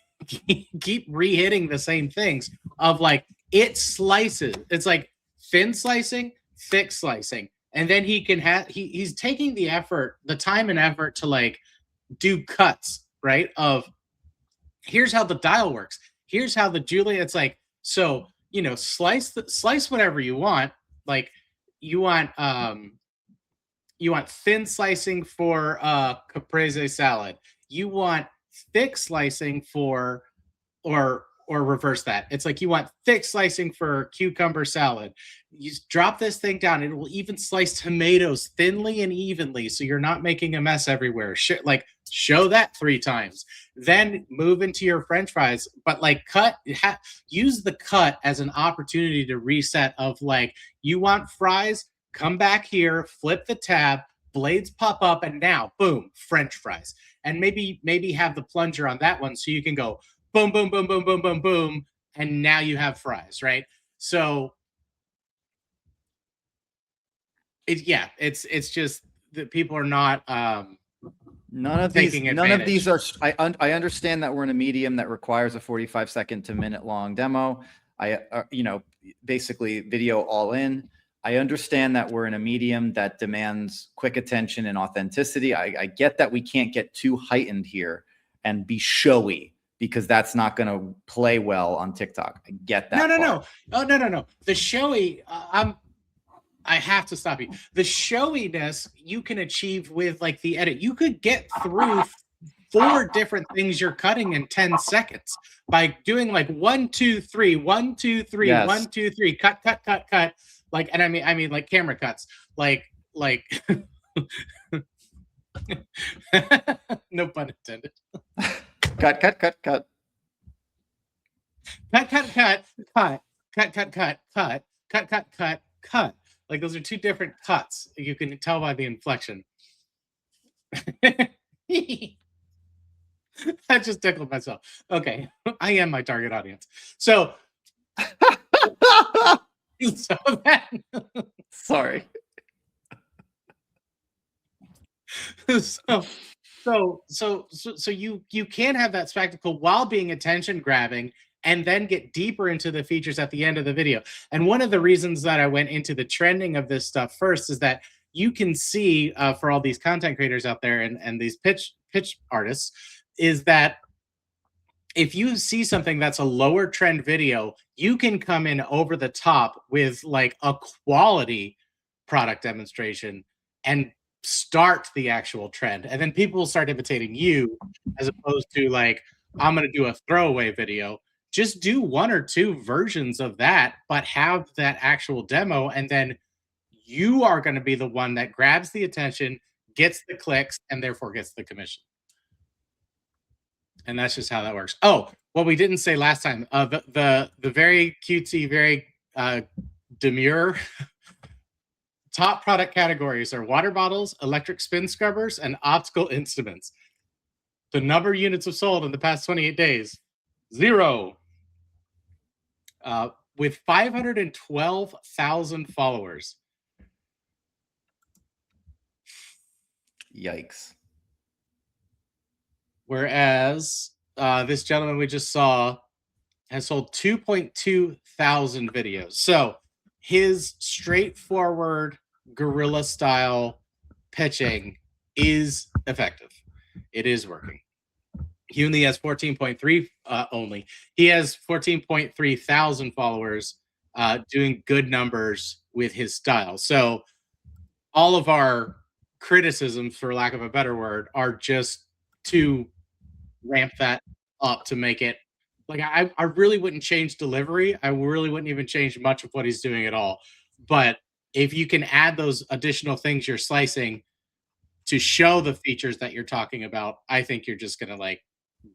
re-hitting the same things of like it slices. It's like thin slicing, thick slicing. And then he can have, he's taking the effort, the time and effort to like do cuts, right? Of here's how the dial works. Here's how the julienne, it's like, so, you know, slice whatever you want. Like you want thin slicing for caprese salad. You want thick slicing for, or reverse that. It's like you want thick slicing for cucumber salad. You drop this thing down. It will even slice tomatoes thinly and evenly, so you're not making a mess everywhere. Show that 3 times. Then move into your French fries, but like use the cut as an opportunity to reset. Of like, you want fries, come back here, flip the tab, blades pop up, and now boom, French fries. And maybe have the plunger on that one so you can go boom, boom, boom, boom, boom, boom, boom, and now you have fries, right? So it's just that people are not none of these are. I understand that we're in a medium that requires a 45-second to minute long demo. Basically video all in. I understand that we're in a medium that demands quick attention and authenticity. I get that we can't get too heightened here and be showy, because that's not going to play well on TikTok. I get that. No. Oh, no. The showy, I have to stop you. The showiness you can achieve with like the edit. You could get through 4 different things you're cutting in 10 seconds by doing like 1, 2, 3, 1, 2, 3, yes. 1, 2, 3, cut. Like, and I mean like camera cuts, like no pun intended. Cut. Like those are two different cuts. You can tell by the inflection. I just tickled myself. Okay, I am my target audience. So, so that, Sorry. so you can have that spectacle while being attention grabbing and then get deeper into the features at the end of the video. And one of the reasons that I went into the trending of this stuff first is that you can see for all these content creators out there and these pitch artists is that if you see something that's a lower trend video, you can come in over the top with like a quality product demonstration and start the actual trend. And then people will start imitating you as opposed to like, I'm going to do a throwaway video. Just do one or two versions of that, but have that actual demo. And then you are going to be the one that grabs the attention, gets the clicks, and therefore gets the commission. And that's just how that works. Oh, what we didn't say last time, the very cutesy, very demure top product categories are water bottles, electric spin scrubbers, and optical instruments. The number of units have sold in the past 28 days, 0. With 512,000 followers. Yikes. Whereas this gentleman we just saw has sold 2.2 thousand videos. So his straightforward guerrilla style pitching is effective. It is working. He only has 14.3 only. He has 14.3 thousand followers doing good numbers with his style. So all of our criticisms, for lack of a better word, are just to ramp that up to make it like I really wouldn't change delivery. I really wouldn't even change much of what he's doing at all. But if you can add those additional things you're slicing to show the features that you're talking about, I think you're just gonna like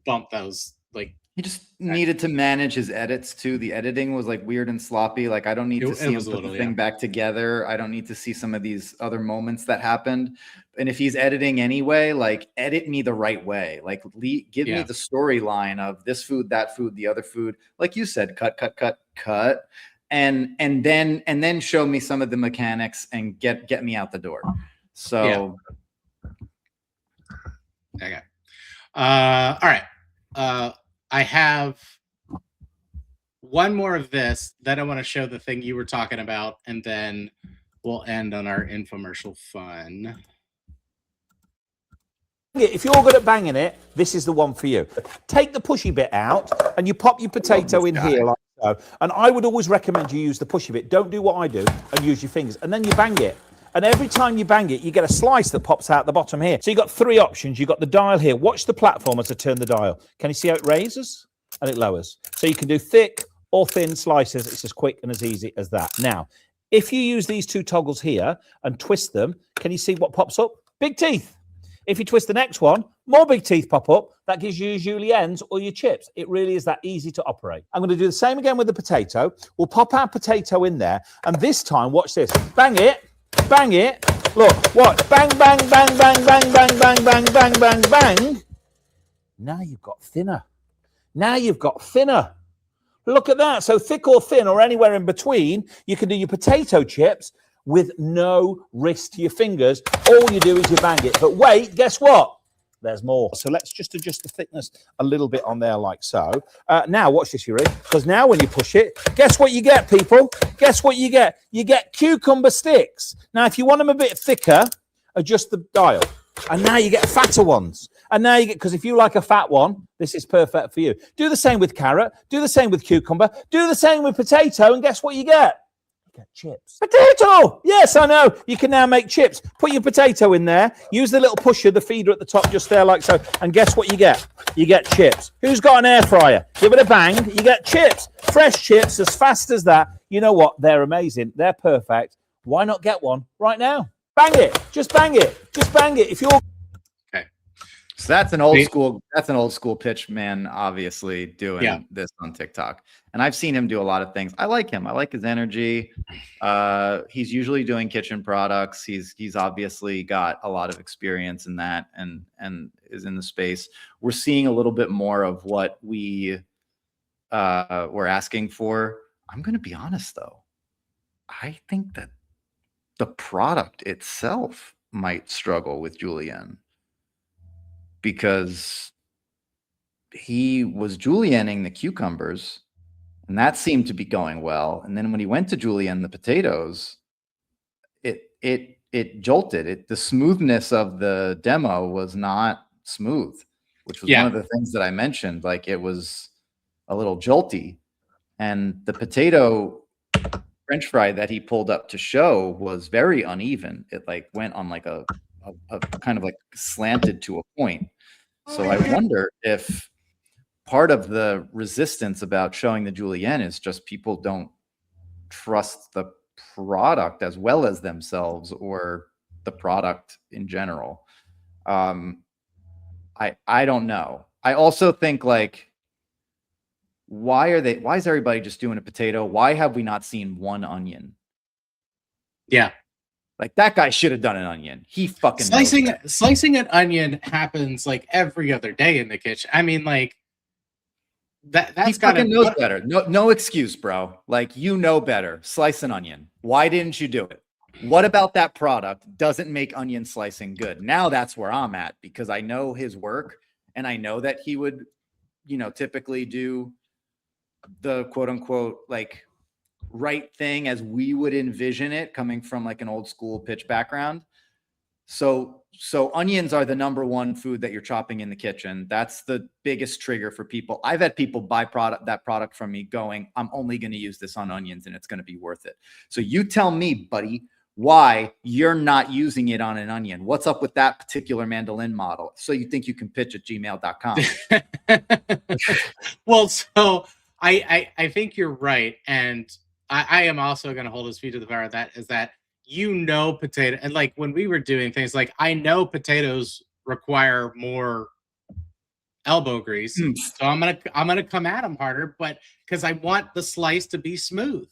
bump those. Like he just needed to manage his edits too. The editing was like weird and sloppy. Like I don't need to see him put the thing back together. I don't need to see some of these other moments that happened. And if he's editing anyway, like edit me the right way. Like give me the storyline of this food, that food, the other food. Like you said, cut, and then show me some of the mechanics and get me out the door. So okay. All right. I have one more of this. Then I want to show the thing you were talking about, and then we'll end on our infomercial fun. If you're good at banging it, this is the one for you. Take the pushy bit out, and you pop your potato in here like so. And I would always recommend you use the pushy bit. Don't do what I do and use your fingers. And then you bang it. And every time you bang it, you get a slice that pops out the bottom here. So you've got 3 options. You've got the dial here. Watch the platform as I turn the dial. Can you see how it raises and it lowers? So you can do thick or thin slices. It's as quick and as easy as that. Now, if you use these 2 toggles here and twist them, can you see what pops up? Big teeth. If you twist the next one, more big teeth pop up. That gives you your juliennes or your chips. It really is that easy to operate. I'm going to do the same again with the potato. We'll pop our potato in there. And this time, watch this. Bang it. Bang it. Look, what? Bang, bang, bang, bang, bang, bang, bang, bang, bang, bang, bang. Now you've got thinner. Now you've got thinner. Look at that. So thick or thin or anywhere in between, you can do your potato chips with no risk to your fingers. All you do is you bang it. But wait, guess what? There's more. So let's just adjust the thickness a little bit on there like so. Now, watch this, Yuri, because now when you push it, guess what you get, people? Guess what you get? You get cucumber sticks. Now, if you want them a bit thicker, adjust the dial. And now you get fatter ones. And now you get, because if you like a fat one, this is perfect for you. Do the same with carrot. Do the same with cucumber. Do the same with potato. And guess what you get? Get chips. Potato! Yes, I know. You can now make chips. Put your potato in there. Use the little pusher, the feeder at the top just there like so. And guess what you get? You get chips. Who's got an air fryer? Give it a bang. You get chips. Fresh chips as fast as that. You know what? They're amazing. They're perfect. Why not get one right now? Bang it. Just bang it. Just bang it. If you're... Okay. So that's an old school. That's an old school pitch man, obviously doing this on TikTok. And I've seen him do a lot of things. I like him. I like his energy. He's usually doing kitchen products. He's obviously got a lot of experience in that, and is in the space. We're seeing a little bit more of what we're asking for. I'm going to be honest though. I think that the product itself might struggle with Julienne, because he was julienning the cucumbers and that seemed to be going well. And then when he went to julienne the potatoes, it jolted it. The smoothness of the demo was not smooth, which was one of the things that I mentioned. Like, it was a little jolty, and the potato French fry that he pulled up to show was very uneven. It like went on like a kind of like slanted to a point. So I wonder if part of the resistance about showing the julienne is just people don't trust the product as well as themselves, or the product in general. I don't know. I also think, like, why is everybody just doing a potato? Why have we not seen one onion? Yeah. Like, that guy should have done an onion. He fucking slicing an onion happens like every other day in the kitchen. I mean, like, that's got to knows better. No excuse, bro. Like, you know better. Slice an onion. Why didn't you do it? What about that product doesn't make onion slicing good? Now that's where I'm at, because I know his work, and I know that he would, typically do the quote unquote like right thing as we would envision it, coming from like an old school pitch background. So onions are the number one food that you're chopping in the kitchen. That's the biggest trigger for people. I've had people buy that product from me going, I'm only going to use this on onions and it's going to be worth it. So you tell me, buddy, why you're not using it on an onion. What's up with that particular mandolin model? So you think you can pitch at gmail.com. Well, so I think you're right. And I am also going to hold his feet to the fire. That is that, potato. And like, when we were doing things, like, I know potatoes require more elbow grease. So I'm going to come at them harder, but because I want the slice to be smooth,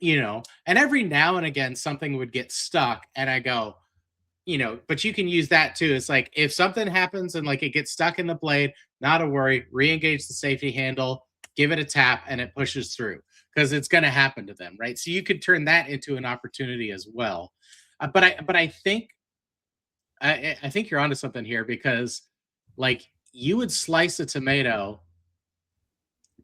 and every now and again, something would get stuck and I go, but you can use that too. It's like, if something happens and like it gets stuck in the blade, not a worry, re-engage the safety handle, give it a tap, and it pushes through, because it's going to happen to them, right? So you could turn that into an opportunity as well. But I think you're onto something here, because like, you would slice a tomato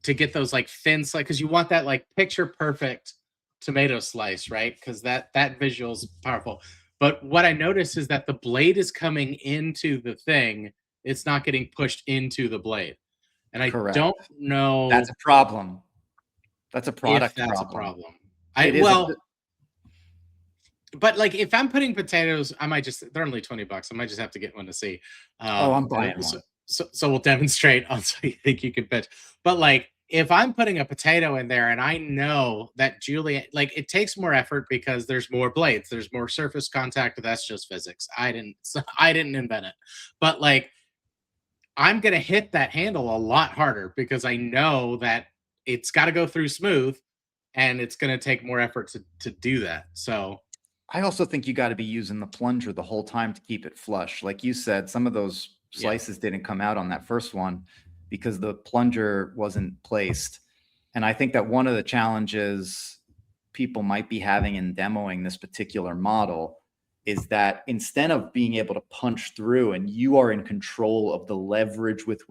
to get those like thin slice, because you want that like picture perfect tomato slice, right? Because that visual is powerful. But what I noticed is that the blade is coming into the thing; it's not getting pushed into the blade. And I don't know. That's a problem. That's a product that's problem. a problem. But like, if I'm putting potatoes, I might just, they're only $20. I might just have to get one to see. I'm buying one. So we'll demonstrate on so you think you can pitch. But like, if I'm putting a potato in there and I know that Julienne, like, it takes more effort because there's more blades, there's more surface contact. That's just physics. I didn't invent it. But like, I'm going to hit that handle a lot harder because I know that it's got to go through smooth, and it's going to take more effort to do that. So I also think you got to be using the plunger the whole time to keep it flush. Like you said, some of those slices didn't come out on that first one because the plunger wasn't placed. And I think that one of the challenges people might be having in demoing this particular model is that instead of being able to punch through, and you are in control of the leverage with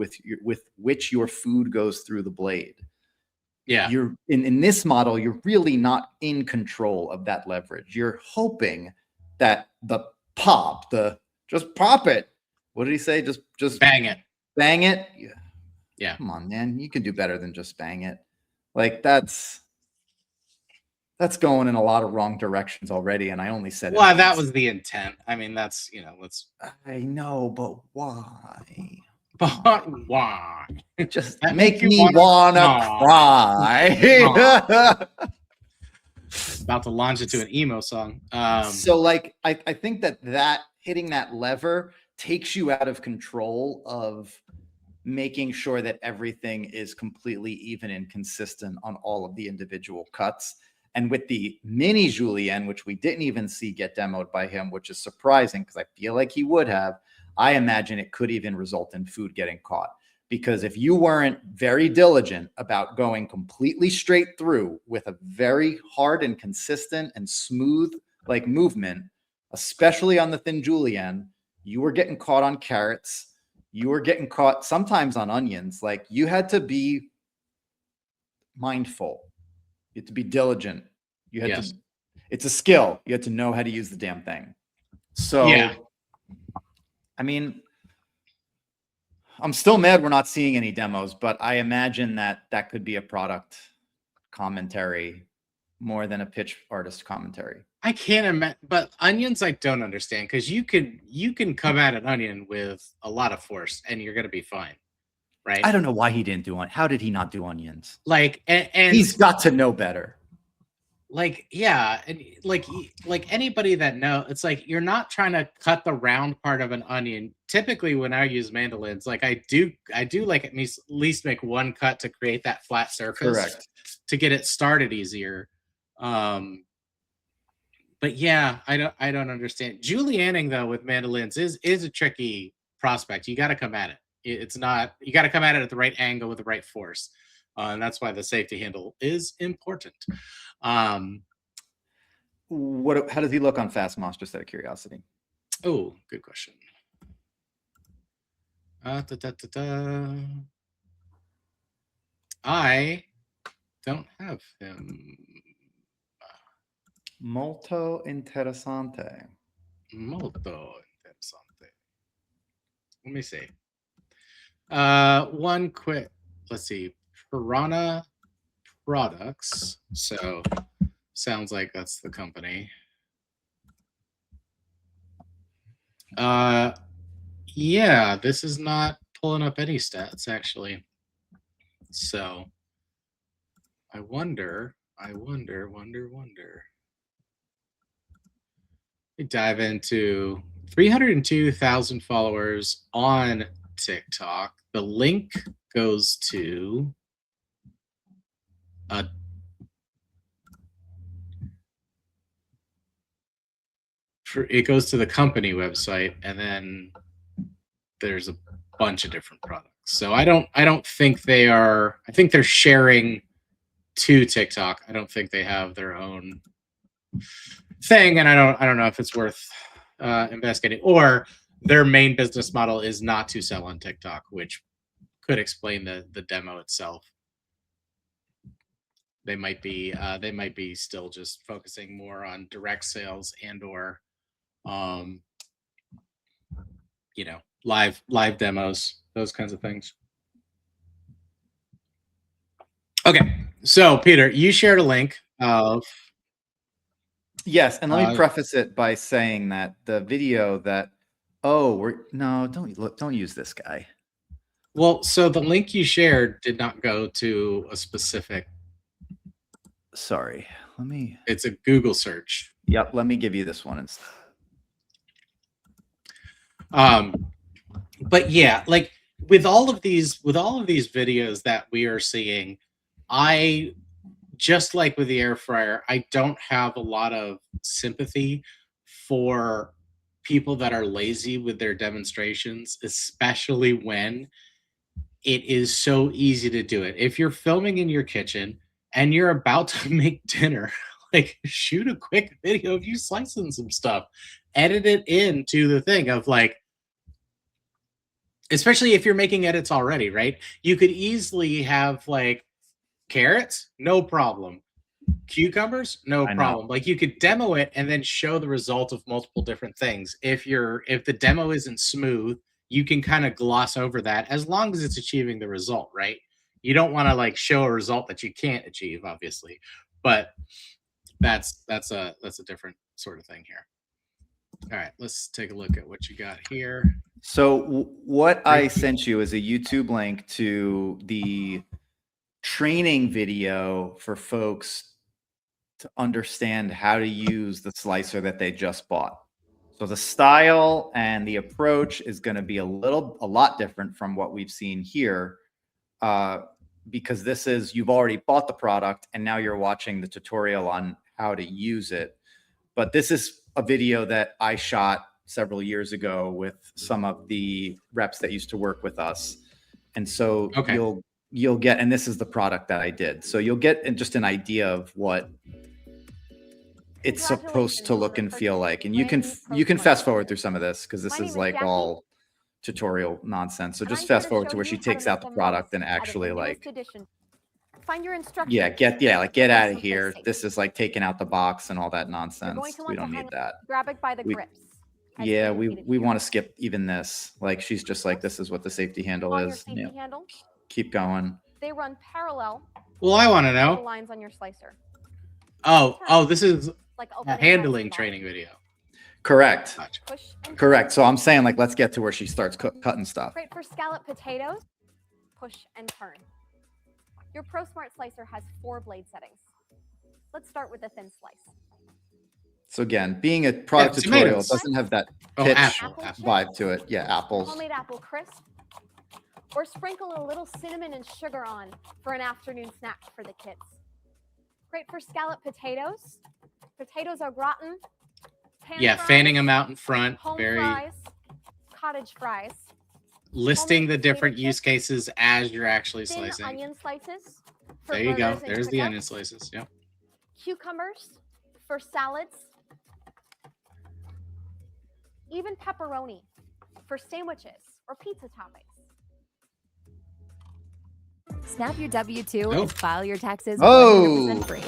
which your food goes through the blade. Yeah. You're in this model, you're really not in control of that leverage. You're hoping that just pop it. What did he say? Just bang it. Bang it. Yeah. Come on, man. You can do better than just bang it. Like, that's going in a lot of wrong directions already. And I only said well, that was the intent. I mean, that's, I know, but why? But why? Just make me wanna cry. About to launch into an emo song. So like, I think that hitting that lever takes you out of control of making sure that everything is completely even and consistent on all of the individual cuts. And with the mini julienne, which we didn't even see get demoed by him, which is surprising because I feel like he would have, I imagine it could even result in food getting caught. Because if you weren't very diligent about going completely straight through with a very hard and consistent and smooth like movement, especially on the thin julienne, you were getting caught on carrots. You were getting caught sometimes on onions. Like, you had to be mindful. You had to be diligent. You had to, it's a skill. You had to know how to use the damn thing. So, Yeah. I mean, I'm still mad we're not seeing any demos, but I imagine that that could be a product commentary more than a pitch artist commentary. I can't imagine, but onions I don't understand, because you can come at an onion with a lot of force and you're gonna be fine, right? I don't know why he didn't do How did he not do onions? Like, and he's got to know better. Like, yeah, and like anybody that know, it's like you're not trying to cut the round part of an onion. Typically, when I use mandolins, like I do like at least make one cut to create that flat surface. Correct. To get it started easier. But yeah, I don't understand. Julienning though with mandolins is a tricky prospect. You got to come at it. It's not, you got to come at it at the right angle with the right force. And that's why the safety handle is important. How does he look on Fastmoss, just out of curiosity? Oh, good question. I don't have him. Molto interessante. Molto interessante. Let me see. One quick, let's see. Piranha Products. So sounds like that's the company. Yeah, this is not pulling up any stats actually. So I wonder. We dive into 302,000 followers on TikTok. The link goes to it goes to the company website, and then there's a bunch of different products. So I don't think they are. I think they're sharing to TikTok. I don't think they have their own thing, and I don't know if it's worth investigating, or their main business model is not to sell on TikTok, which could explain the demo itself. They might be still just focusing more on direct sales and or you know, live demos, those kinds of things. Okay, so Peter, you shared a link of yes, and let me preface it by saying that the video that don't use this guy. Well, so the link you shared did not go to a specific. Sorry, It's a Google search. Yep, let me give you this one instead. But yeah, like with all of these videos that we are seeing, I just like with the air fryer, I don't have a lot of sympathy for people that are lazy with their demonstrations, especially when it is so easy to do it. If you're filming in your kitchen and you're about to make dinner, like shoot a quick video of you slicing some stuff, edit it into the thing of like, especially if you're making edits already, right? You could easily have like carrots, no problem. Cucumbers, no problem. Like you could demo it and then show the result of multiple different things. If the demo isn't smooth, you can kind of gloss over that as long as it's achieving the result, right? You don't want to like show a result that you can't achieve, obviously, but that's a different sort of thing here. All right, let's take a look at what you got here. So what I sent you is a YouTube link to the training video for folks to understand how to use the slicer that they just bought. So the style and the approach is going to be a lot different from what we've seen here, because this is, you've already bought the product and now you're watching the tutorial on how to use it. But this is a video that I shot several years ago with some of the reps that used to work with us. And so you'll get, and this is the product that I did. So you'll get just an idea of what it's supposed to look and feel like. And you can fast forward through some of this because this is like all tutorial nonsense. So just fast forward to where she takes out the product and actually like, find your instructions. get out of here. This is like taking out the box and all that nonsense. We don't need that. Grab it by the grips. Yeah, we want to skip even this. Like she's just like, this is what the safety handle On your is. safety handle, Keep going. they run parallel Well, I want to to the know. lines on your slicer. Oh, this is Like a opening handling and training video. Correct. Gotcha. push and Correct. So I'm saying like, let's get to where she starts cutting stuff. Great for scallop potatoes. Push and turn. Your Pro Smart slicer has 4 blade settings. Let's start with a thin slice. So again, being a product tutorial, it tomatoes. doesn't have that Oh, pitch apple. vibe to it. Yeah, apples. Homemade apple crisp. Or sprinkle a little cinnamon and sugar on for an afternoon snack for the kids. Great for scallop potatoes. Potatoes are gratin. Pan Yeah, fries, fanning them out in front. home Very fries, cottage fries. listing the homemade different potato use chips, cases as you're actually thin slicing. onion slices. For There you go. burgers and There's the cookouts. onion slices. Yep. Cucumbers for salads. Even pepperoni for sandwiches or pizza toppings. Snap your W-2 Oh. and file your taxes Oh. 100% free.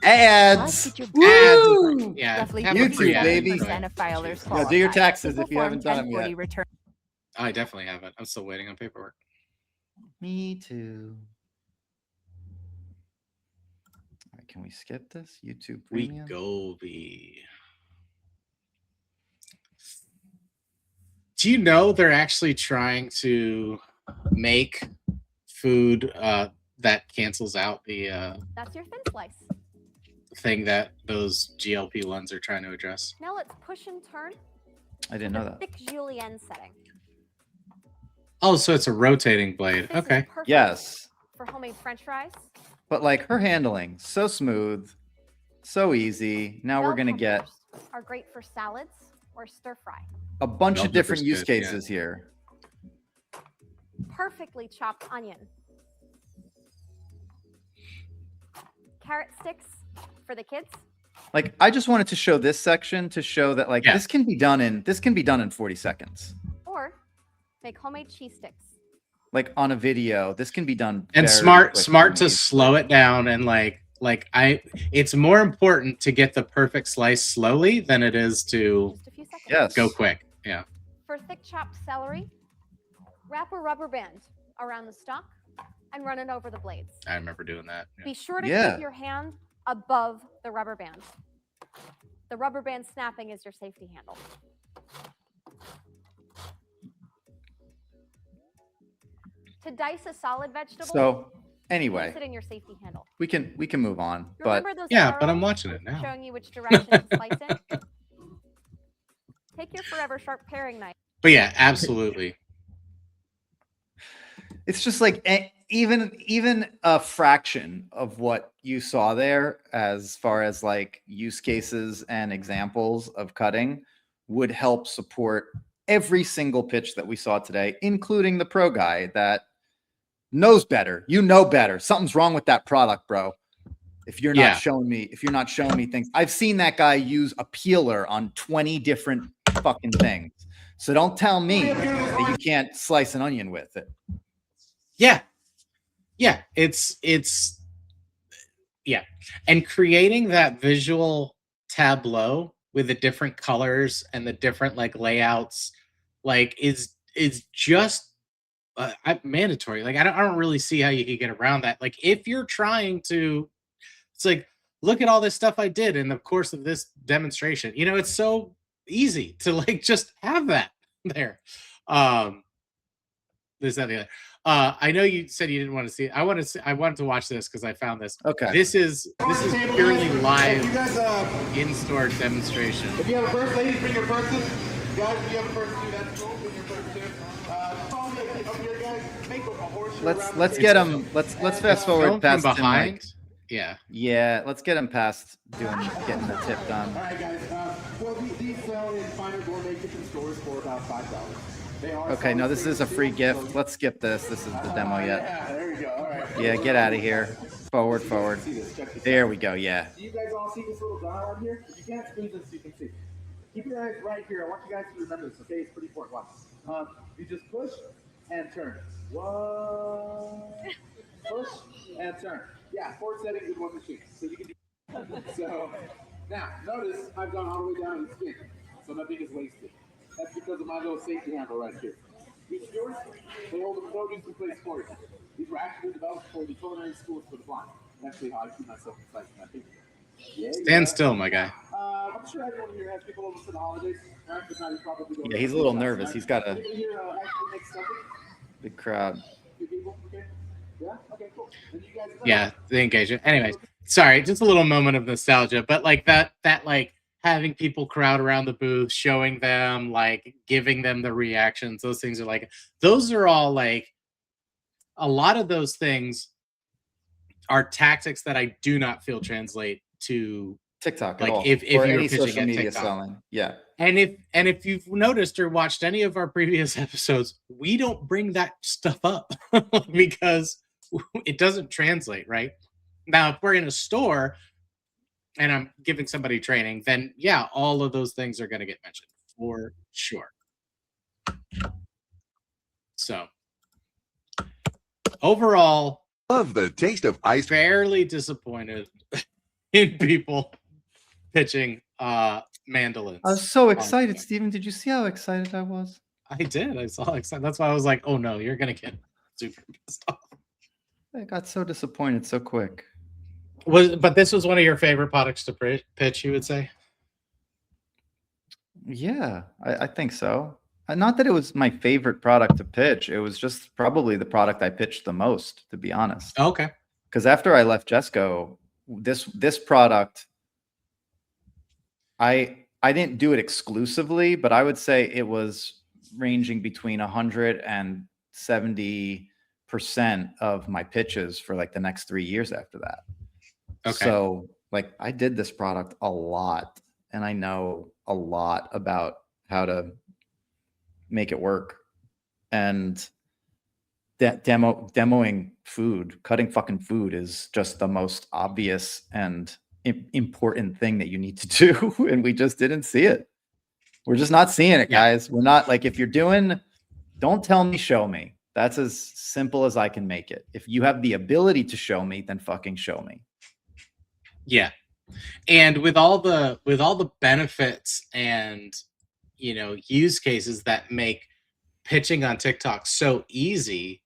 Ads. Plus, get your Woo! Yeah. roughly have a free YouTube, ad. baby. 57% of filers Jesus. qualify. do your taxes Simple if you haven't Form done 'em yet. 1040 return. I definitely haven't. I'm still waiting on paperwork. Me too. All right, can we skip this? YouTube We Premium. go be. Do you know they're actually trying to make food that cancels out the That's your thin slice. thing that those GLP-1s are trying to address? Now let's push and turn. I didn't know The that. thick julienne setting. Oh, so it's a rotating blade. This is Okay. perfect Yes, for homemade French fries. but like her handling, so smooth, so easy. Now we're Bell gonna get peppers are great for salads or stir fry. a bunch Bell of different pepper's use good, yeah. cases here. Perfectly chopped onion. Carrot sticks for the kids. Like I just wanted to show this section to show that like Yeah. this can be done in 40 seconds. Or make homemade cheese sticks. Like on a video, this can be done. And very smart quickly. to slow it down and it's more important to get the perfect slice slowly than it is to Just a few seconds. Yes. go quick. Yeah. For thick chopped celery, wrap a rubber band around the stalk and run it over the blades. I remember doing that. Yeah. Be sure to Yeah. keep your hand above the rubber band. The rubber band snapping is your safety handle. To dice a solid vegetable, So place anyway, it in your safety handle. we can move on. But Remember those Yeah, but I'm arrows watching it now. showing you which direction to slice in? Take your forever sharp paring knife. But yeah, absolutely. it's just like even a fraction of what you saw there as far as like use cases and examples of cutting would help support every single pitch that we saw today, including the pro guy that knows better. You know better. Something's wrong with that product, bro. If you're not Yeah. showing me things. I've seen that guy use a peeler on 20 different fucking things. So don't tell me that you can't slice an onion with it. Yeah. Yeah. It's yeah. And creating that visual tableau with the different colors and the different like layouts like is just mandatory. Like I don't really see how you could get around that. Like if you're trying to, it's like, look at all this stuff I did in the course of this demonstration. You know, it's so easy to like just have that there. This, that, the other. I know you said you didn't want to see it. I wanted to watch this because I found this. Okay. This is purely live in-store demonstration. If you have a purse, ladies, bring your purses. Guys, if you have a purse too, that's cool. Bring your purse too. Up here, guys. Make a horseshoe Let's get him. Let's fast forward Film past from him, behind. like- Yeah. Yeah, let's get him past getting the tip done. All right, guys. Well, these sell in finer gourmet kitchen stores for about $5. They are Okay, no, this is a free gift. Let's skip this. This is the demo yet. Yeah, there we go. All right. Yeah, get out of here. Forward. There we go. Yeah. Do you guys all see this little dial on here? If you can't squeeze this, you can see. Keep your eyes right here. I want you guys to remember this, okay? It's pretty important. Watch. You just push and turn. One. Push and turn. Yeah, 4 settings in one machine. So you can do. So now notice I've gone all the way down and spin, so nothing is wasted. That's because of my little safety handle right here. These skewers, they hold the produce in place for you. These were actually developed for the culinary schools for the blind. That's actually how I keep myself excited. I think. Stand still, my guy. I'm sure everyone here has people over for the holidays. Right? But now you probably go Yeah, he's a little nervous. He's got a People here actually make stuffing. big crowd. Few people, okay? Yeah. Okay. Cool. And you guys. Yeah, the engagement. Anyways, sorry, just a little moment of nostalgia, but like that like having people crowd around the booth, showing them, like giving them the reactions, those things are like, those are all like, a lot of those things are tactics that I do not feel translate to TikTok like at all. if or you were any pitching social at media TikTok. selling. Yeah. And if you've noticed or watched any of our previous episodes, we don't bring that stuff up because it doesn't translate, right? Now, if we're in a store and I'm giving somebody training, then yeah, all of those things are going to get mentioned for sure. So overall, Love the taste of ice. fairly disappointed in people pitching mandolins. I was so on excited, TikTok. Steven. Did you see how excited I was? I did. I saw excited. That's why I was like, oh no, you're gonna get super pissed off. I got so disappointed so quick. But this was one of your favorite products to pitch, you would say? Yeah, I think so. Not that it was my favorite product to pitch. It was just probably the product I pitched the most, to be honest. Okay. Because after I left Jesco, this product, I didn't do it exclusively, but I would say it was ranging between 170% of my pitches for like the next 3 years after that. Okay. So like I did this product a lot, and I know a lot about how to make it work. And demoing food, cutting fucking food is just the most obvious and important thing that you need to do. And we just didn't see it. We're just not seeing it, guys. We're not like, if you're doing, don't tell me, show me. That's as simple as I can make it. If you have the ability to show me, then fucking show me. Yeah. And with all the benefits and use cases that make pitching on TikTok so easy,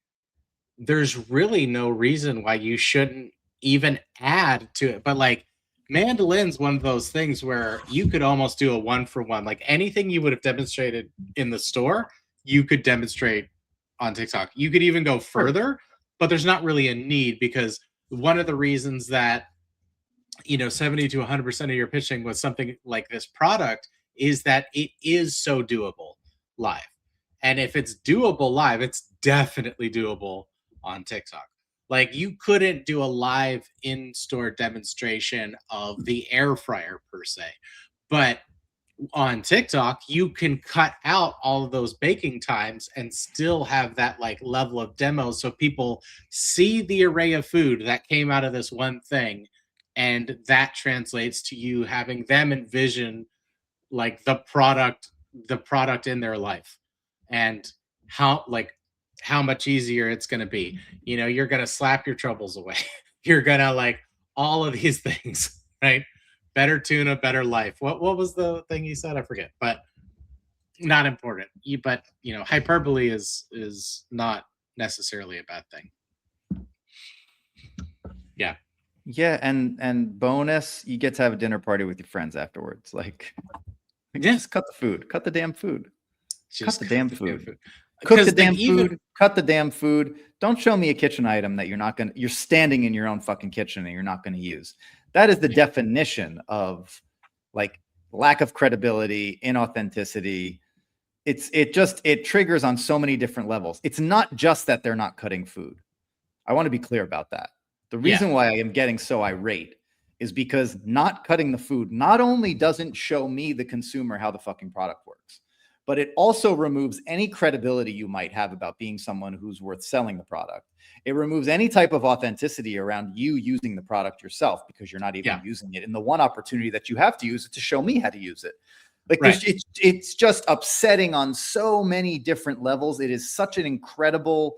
there's really no reason why you shouldn't even add to it. But like mandolin's one of those things where you could almost do a 1-for-1. Like anything you would have demonstrated in the store, you could demonstrate on TikTok. You could even go further, but there's not really a need, because one of the reasons that 70 to 100% of your pitching was something like this product is that it is so doable live. And if it's doable live, it's definitely doable on TikTok. Like you couldn't do a live in-store demonstration of the air fryer per se, but on TikTok, you can cut out all of those baking times and still have that like level of demo. So people see the array of food that came out of this one thing, and that translates to you having them envision like the product in their life, and how much easier it's going to be. You're going to slap your troubles away. You're going to like all of these things, right? Better tuna, better life. What was the thing you said? I forget, but not important. But hyperbole is not necessarily a bad thing. Yeah. Yeah, and bonus, you get to have a dinner party with your friends afterwards. Like just cut the food. Cut the damn food. Cut the damn food. Cook the 'Cause, damn like, even- food, cut the damn food. Don't show me a kitchen item that you're standing in your own fucking kitchen and you're not going to use. That is the definition of like lack of credibility, inauthenticity. It triggers on so many different levels. It's not just that they're not cutting food. I want to be clear about that. The reason why I am getting so irate is because not cutting the food not only doesn't show me, the consumer, how the fucking product works, but it also removes any credibility you might have about being someone who's worth selling the product. It removes any type of authenticity around you using the product yourself, because you're not even using it. And the one opportunity that you have to use it to show me how to use it. Like it's just upsetting on so many different levels. It is such an incredible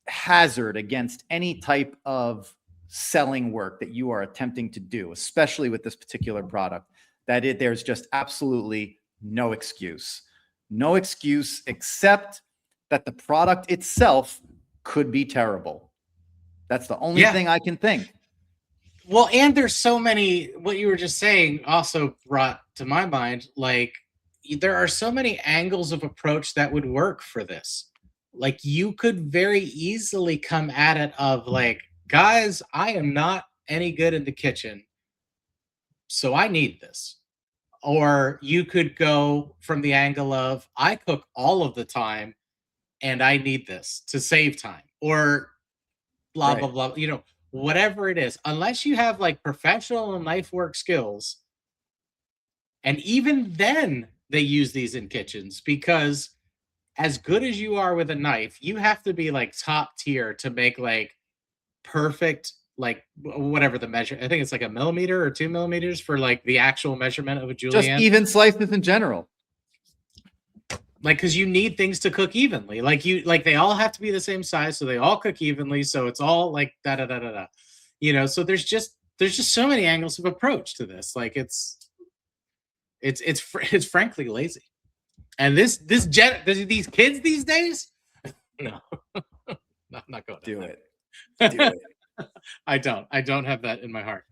hazard against any type of selling work that you are attempting to do, especially with this particular product, that there's just absolutely no excuse. No excuse except that the product itself could be terrible. That's the only thing I can think. Well, and there's so many, what you were just saying also brought to my mind, like, there are so many angles of approach that would work for this. Like, you could very easily come at it of like, guys, I am not any good in the kitchen, so I need this. Or you could go from the angle of, I cook all of the time and I need this to save time, or blah, blah, blah, whatever it is. Unless you have like professional knife work skills, and even then they use these in kitchens, because as good as you are with a knife, you have to be like top tier to make like perfect, like whatever the measure. I think it's like a millimeter or 2 millimeters for like the actual measurement of a julienne. Just even slices in general. Like, because you need things to cook evenly. Like they all have to be the same size, so they all cook evenly. So it's all like da da da da da. So there's just so many angles of approach to this. Like it's frankly lazy. And these kids these days, no, I'm not going to do it. I don't have that in my heart.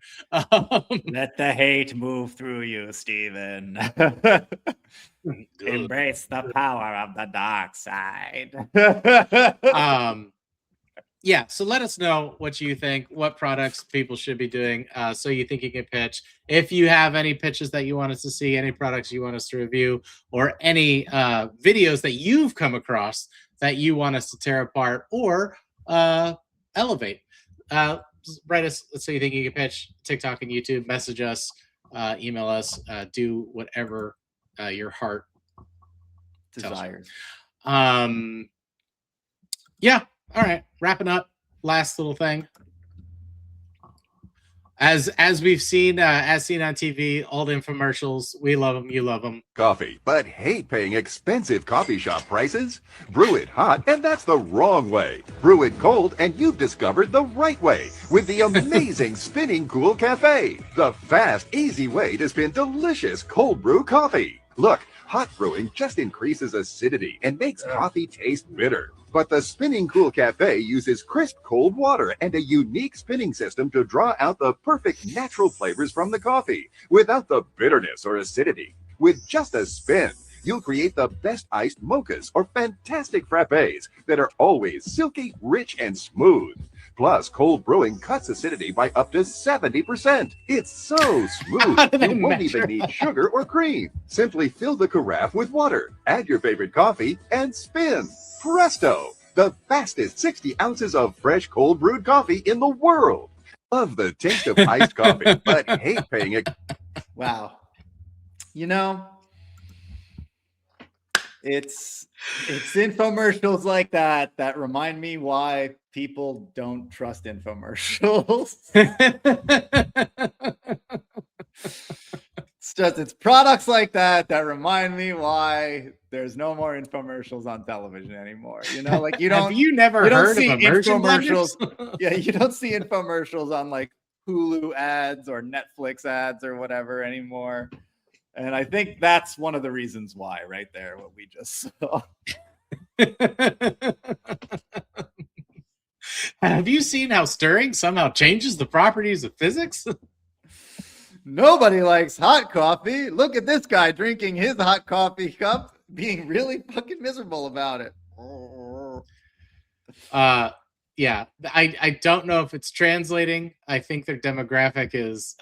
Let the hate move through you, Steven. Embrace the power of the dark side. Yeah, so let us know what you think, what products people should be doing, so you think you can pitch. If you have any pitches that you want us to see, any products you want us to review, or any videos that you've come across that you want us to tear apart or elevate, write us. Let's say you think you can pitch, TikTok and YouTube, message us, email us, do whatever your heart desires. Yeah. All right. Wrapping up. Last little thing. As we've seen, as seen on TV, all the infomercials, we love them, you love them. Coffee, but hate paying expensive coffee shop prices? Brew it hot, and that's the wrong way. Brew it cold, and you've discovered the right way with the amazing Spinning Cool Cafe. The fast, easy way to spin delicious cold brew coffee. Look, hot brewing just increases acidity and makes coffee taste bitter. But the Spinning Cool Cafe uses crisp cold water and a unique spinning system to draw out the perfect natural flavors from the coffee without the bitterness or acidity. With just a spin, you'll create the best iced mochas or fantastic frappes that are always silky, rich, and smooth. Plus, cold brewing cuts acidity by up to 70%. It's so smooth, you won't even need sugar or cream. Simply fill the carafe with water, add your favorite coffee, and spin. Presto! The fastest 60 ounces of fresh cold brewed coffee in the world. Love the taste of iced coffee, but hate paying it. Wow. It's infomercials like that remind me why people don't trust infomercials. It's products like that remind me why there's no more infomercials on television anymore. Like you don't. Have you never heard of infomercials? Yeah, you don't see infomercials on like Hulu ads or Netflix ads or whatever anymore. And I think that's one of the reasons why, right there, what we just saw. Have you seen how stirring somehow changes the properties of physics? Nobody likes hot coffee. Look at this guy drinking his hot coffee cup, being really fucking miserable about it. Yeah, I don't know if it's translating. I think their demographic is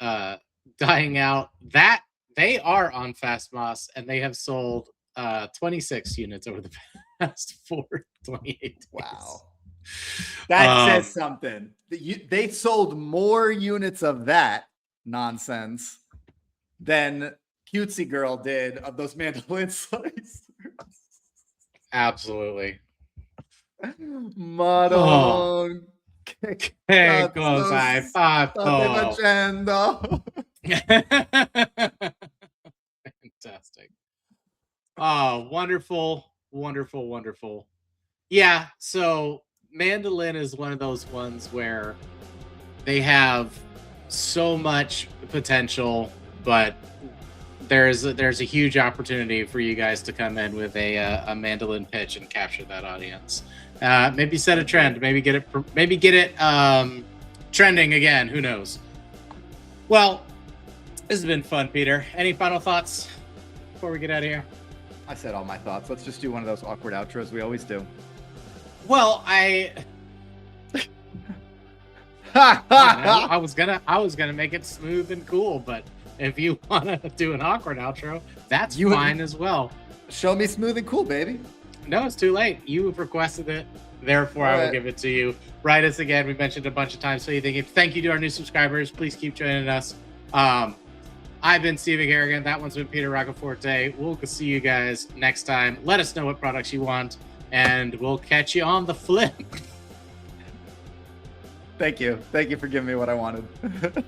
dying out. That they are on Fastmoss, and they have sold 26 units over the past 28 days. Wow. That says something. They sold more units of that nonsense than Cutesy Girl did of those mandolin slicers. Absolutely. Madon. Che cosa hai fatto? Facendo. Fantastic. Oh, wonderful, wonderful, wonderful. Yeah, so Mandolin is one of those ones where they have so much potential, but there's a huge opportunity for you guys to come in with a mandolin pitch and capture that audience. Maybe set a trend. Maybe get it trending again. Who knows? Well, this has been fun, Peter. Any final thoughts before we get out of here? I said all my thoughts. Let's just do one of those awkward outros we always do. Well, I was gonna make it smooth and cool, but if you want to do an awkward outro, that's fine as well. Show me smooth and cool, baby. No, it's too late. You have requested it. Therefore, I will give it to you. Write us again. We mentioned a bunch of times. So thank you to our new subscribers. Please keep joining us. I've been Steve Garrigan. That one's been Peter Roccaforte. We'll see you guys next time. Let us know what products you want, and we'll catch you on the flip. Thank you. Thank you for giving me what I wanted.